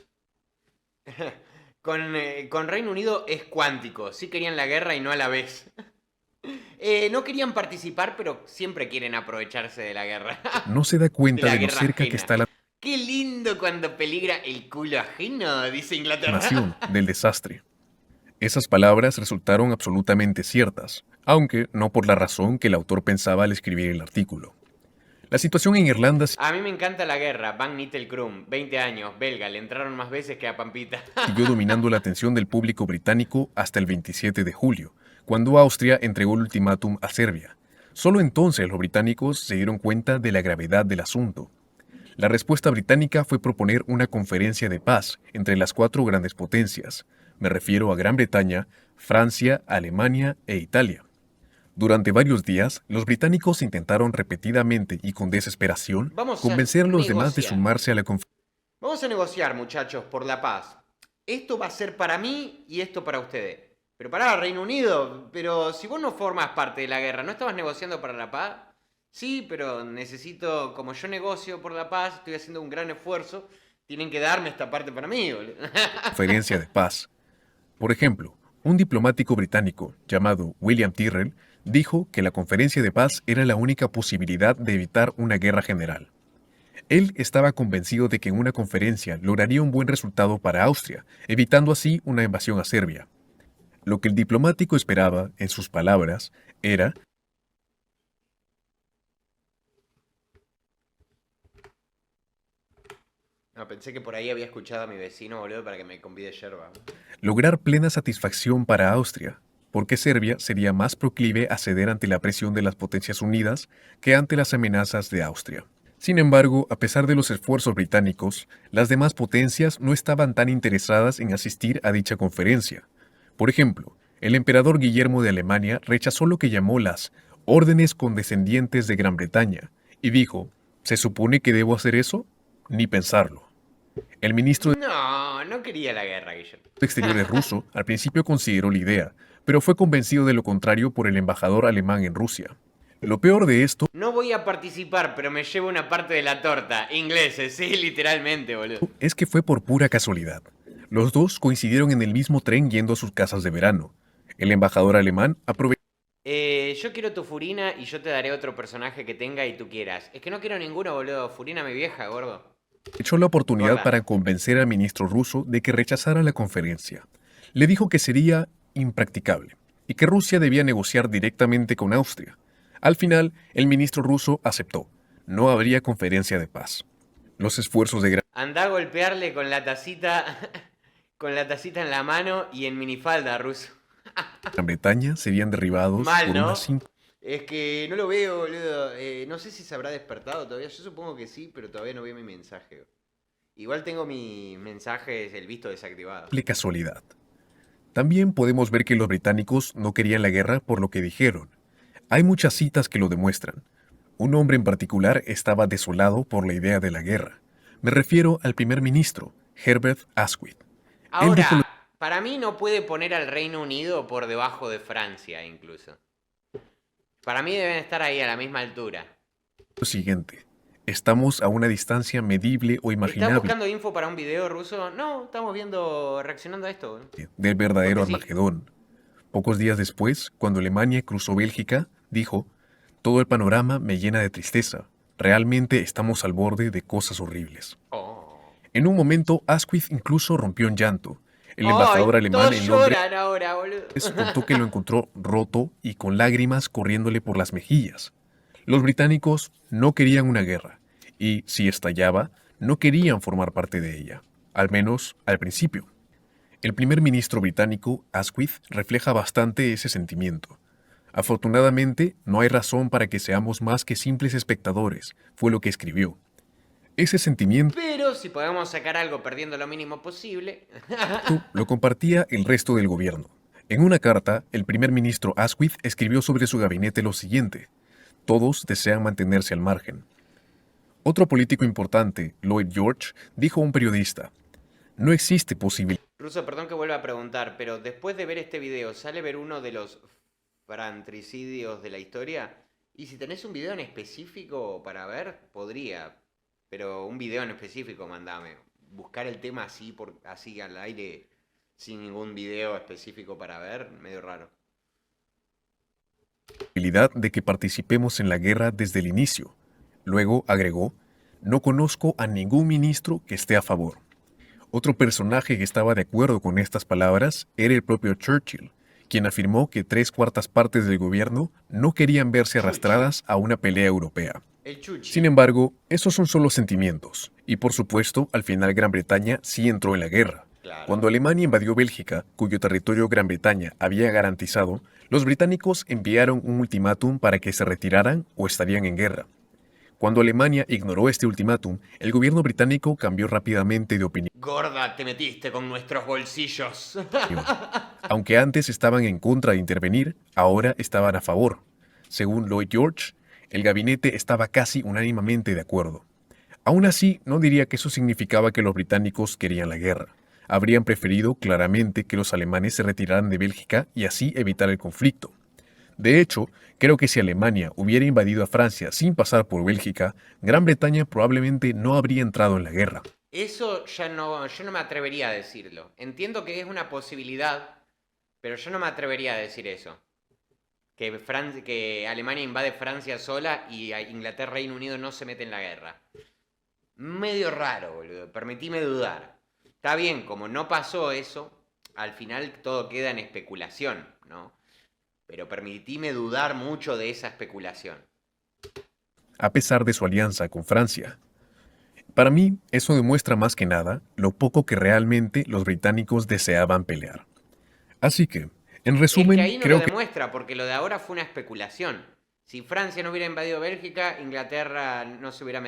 Con Reino Unido es cuántico. Sí querían la guerra y no a la vez. No querían participar, pero siempre quieren aprovecharse de la guerra. No se da De cuenta la de lo guerra cerca que ajena. está la Qué lindo cuando peligra el culo ajeno, dice nación Inglaterra. del desastre. Esas palabras resultaron absolutamente ciertas, aunque no por la razón que el autor pensaba al escribir el artículo. La situación en Irlanda A mí me encanta la guerra. Van Nittelkrum, 20 años, belga, le entraron más veces que a Pampita. siguió dominando la atención del público británico hasta el 27 de julio, cuando Austria entregó el ultimátum a Serbia. Solo entonces los británicos se dieron cuenta de la gravedad del asunto. La respuesta británica fue proponer una conferencia de paz entre las cuatro grandes potencias. Me refiero a Gran Bretaña, Francia, Alemania e Italia. Durante varios días, los británicos intentaron repetidamente y con desesperación Vamos a convencer a los demás de negociar. sumarse a la conferencia. Vamos a negociar, muchachos, por la paz. Esto va a ser para mí y esto para ustedes. Pero pará, Reino Unido, pero si vos no formas parte de la guerra, ¿no estabas negociando para la paz? Sí, pero necesito, como yo negocio por la paz, estoy haciendo un gran esfuerzo, tienen que darme esta parte para mí, boludo. De paz. Por ejemplo, un diplomático británico llamado William Tyrrell dijo que la conferencia de paz era la única posibilidad de evitar una guerra general. Él estaba convencido de que en una conferencia lograría un buen resultado para Austria, evitando así una invasión a Serbia. Lo que el diplomático esperaba, en sus palabras, era No, pensé que por ahí había escuchado a mi vecino, boludo, para que me convide yerba. lograr plena satisfacción para Austria, porque Serbia sería más proclive a ceder ante la presión de las Potencias Unidas que ante las amenazas de Austria. Sin embargo, a pesar de los esfuerzos británicos, las demás potencias no estaban tan interesadas en asistir a dicha conferencia. Por ejemplo, el emperador Guillermo de Alemania rechazó lo que llamó las órdenes condescendientes de Gran Bretaña y dijo, ¿se supone que debo hacer eso? Ni pensarlo. El ministro No, no quería la guerra, Guillermo. de Exteriores ruso al principio consideró la idea, pero fue convencido de lo contrario por el embajador alemán en Rusia. Lo peor de esto No voy a participar, pero me llevo una parte de la torta. Ingleses, sí, literalmente, boludo. es que fue por pura casualidad. Los dos coincidieron en el mismo tren yendo a sus casas de verano. El embajador alemán aprovechó Yo quiero tu Furina y yo te daré otro personaje que tenga y tú quieras. Es que no quiero ninguno, boludo. Furina mi vieja, gordo. la oportunidad Gorda. para convencer al ministro ruso de que rechazara la conferencia. Le dijo que sería impracticable y que Rusia debía negociar directamente con Austria. Al final, el ministro ruso aceptó. No habría conferencia de paz. Los esfuerzos de Andá a golpearle con la tacita. Con la tacita en la mano y en minifalda, ruso. Gran Bretaña serían derribados Mal, por una ¿no? simple Es que no lo veo, boludo. No sé si se habrá despertado todavía. Yo supongo que sí, pero todavía no veo mi mensaje. Igual tengo mi mensaje, el visto desactivado. casualidad. También podemos ver que los británicos no querían la guerra por lo que dijeron. Hay muchas citas que lo demuestran. Un hombre en particular estaba desolado por la idea de la guerra. Me refiero al primer ministro, Herbert Asquith. Él dijo Ahora, para mí no puede poner al Reino Unido por debajo de Francia, incluso. Para mí deben estar ahí a la misma altura. lo siguiente. Estamos a una distancia medible o ¿Estás imaginable buscando info para un video ruso? No, estamos viendo, reaccionando a esto, boludo. del verdadero Porque sí. Armagedón. Pocos días después, cuando Alemania cruzó Bélgica, dijo, todo el panorama me llena de tristeza. Realmente estamos al borde de cosas horribles. Oh. En un momento, Asquith incluso rompió en llanto. El Ay, embajador alemán todos en Londres lloran ahora, boludo. contó que lo encontró roto y con lágrimas corriéndole por las mejillas. Los británicos no querían una guerra, y si estallaba, no querían formar parte de ella, al menos al principio. El primer ministro británico, Asquith, refleja bastante ese sentimiento. Afortunadamente, no hay razón para que seamos más que simples espectadores, fue lo que escribió. Ese sentimiento Pero si podemos sacar algo perdiendo lo mínimo posible. lo compartía el resto del gobierno. En una carta, el primer ministro Asquith escribió sobre su gabinete lo siguiente: todos desean mantenerse al margen. Otro político importante, Lloyd George, dijo a un periodista, no existe posibilidad Ruso, perdón que vuelva a preguntar, pero después de ver este video, ¿sale ver uno de los fratricidios de la historia? Y si tenés un video en específico para ver, podría. Pero un video en específico, mandame. Buscar el tema así, así al aire sin ningún video específico para ver, medio raro. Posibilidad de que participemos en la guerra desde el inicio. Luego agregó, no conozco a ningún ministro que esté a favor. Otro personaje que estaba de acuerdo con estas palabras era el propio Churchill, quien afirmó que 3/4 partes del gobierno no querían verse Chuchi. arrastradas a una pelea europea. El Sin Chuchi. embargo, esos son solo sentimientos, y por supuesto, al final Gran Bretaña sí entró en la guerra. Claro. Cuando Alemania invadió Bélgica, cuyo territorio Gran Bretaña había garantizado, los británicos enviaron un ultimátum para que se retiraran o estarían en guerra. Cuando Alemania ignoró este ultimátum, el gobierno británico cambió rápidamente de opinión. Gorda, te metiste con nuestros bolsillos. Aunque antes estaban en contra de intervenir, ahora estaban a favor. Según Lloyd George, el gabinete estaba casi unánimemente de acuerdo. Aún así, no diría que eso significaba que los británicos querían la guerra. Habrían preferido claramente que los alemanes se retiraran de Bélgica y así evitar el conflicto. De hecho, creo que si Alemania hubiera invadido a Francia sin pasar por Bélgica, Gran Bretaña probablemente no habría entrado en la guerra. Eso ya no, yo no me atrevería a decirlo. Entiendo que es una posibilidad, pero yo no me atrevería a decir eso. Que Alemania invade Francia sola y Inglaterra y Reino Unido no se meten en la guerra. Medio raro, boludo. Permitime dudar. Está bien, como no pasó eso, al final todo queda en especulación, ¿no? Pero permitime dudar mucho de esa especulación. A pesar de su alianza con Francia. Para mí, eso demuestra más que nada lo poco que realmente los británicos deseaban pelear. Así que, en Es que resumen, ahí no lo creo que demuestra, porque lo de ahora fue una especulación. Si Francia no hubiera invadido Bélgica, Inglaterra no se hubiera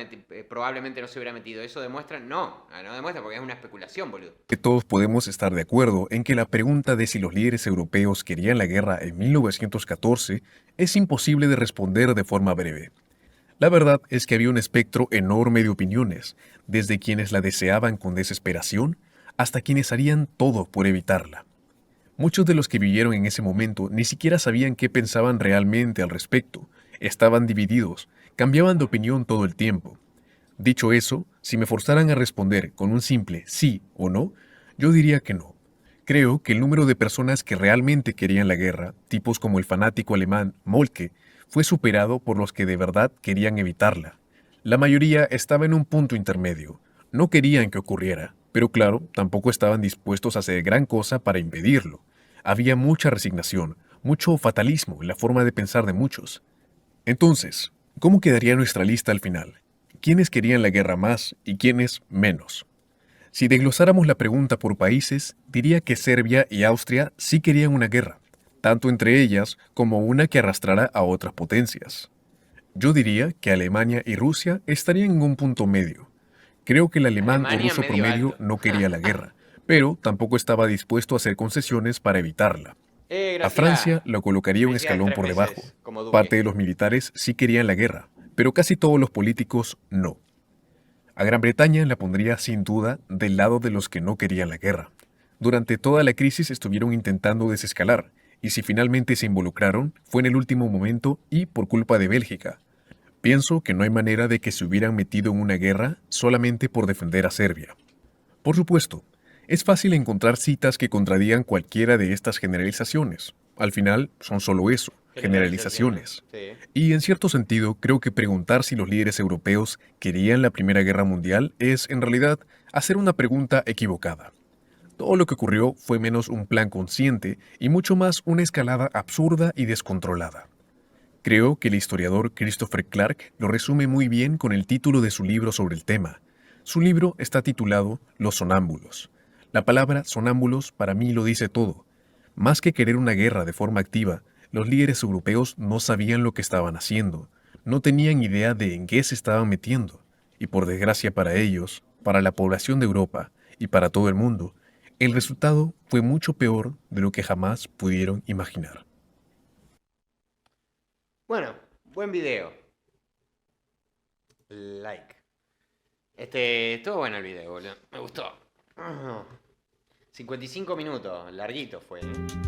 probablemente no se hubiera metido. ¿Eso demuestra? No, no demuestra porque es una especulación, boludo. todos podemos estar de acuerdo en que la pregunta de si los líderes europeos querían la guerra en 1914 es imposible de responder de forma breve. La verdad es que había un espectro enorme de opiniones, desde quienes la deseaban con desesperación hasta quienes harían todo por evitarla. Muchos de los que vivieron en ese momento ni siquiera sabían qué pensaban realmente al respecto, estaban divididos, cambiaban de opinión todo el tiempo. Dicho eso, si me forzaran a responder con un simple sí o no, yo diría que no. Creo que el número de personas que realmente querían la guerra, tipos como el fanático alemán Moltke, fue superado por los que de verdad querían evitarla. La mayoría estaba en un punto intermedio. No querían que ocurriera, pero claro, tampoco estaban dispuestos a hacer gran cosa para impedirlo. Había mucha resignación, mucho fatalismo en la forma de pensar de muchos. Entonces, ¿cómo quedaría nuestra lista al final? ¿Quiénes querían la guerra más y quiénes menos? Si desglosáramos la pregunta por países, diría que Serbia y Austria sí querían una guerra, tanto entre ellas como una que arrastrara a otras potencias. Yo diría que Alemania y Rusia estarían en un punto medio. Creo que el alemán o Alemania ruso medio promedio alto. no quería la guerra, pero tampoco estaba dispuesto a hacer concesiones para evitarla. A Francia Graciela. lo colocaría un Felicidades escalón tres por debajo. meses como Parte de duque. los militares sí querían la guerra, pero casi todos los políticos no. A Gran Bretaña la pondría sin duda del lado de los que no querían la guerra. Durante toda la crisis estuvieron intentando desescalar, y si finalmente se involucraron, fue en el último momento y por culpa de Bélgica. Pienso que no hay manera de que se hubieran metido en una guerra solamente por defender a Serbia. Por supuesto, es fácil encontrar citas que contradigan cualquiera de estas generalizaciones. Al final, son solo eso, Generalizaciones. generalizaciones. Sí. Y en cierto sentido, creo que preguntar si los líderes europeos querían la Primera Guerra Mundial es, en realidad, hacer una pregunta equivocada. Todo lo que ocurrió fue menos un plan consciente y mucho más una escalada absurda y descontrolada. Creo que el historiador Christopher Clark lo resume muy bien con el título de su libro sobre el tema. Su libro está titulado Los sonámbulos. La palabra sonámbulos para mí lo dice todo. Más que querer una guerra de forma activa, los líderes europeos no sabían lo que estaban haciendo, no tenían idea de en qué se estaban metiendo, y por desgracia para ellos, para la población de Europa y para todo el mundo, el resultado fue mucho peor de lo que jamás pudieron imaginar. Bueno, buen video. Like. Estuvo bueno el video, boludo. Me gustó. 55 minutos, larguito fue, ¿eh?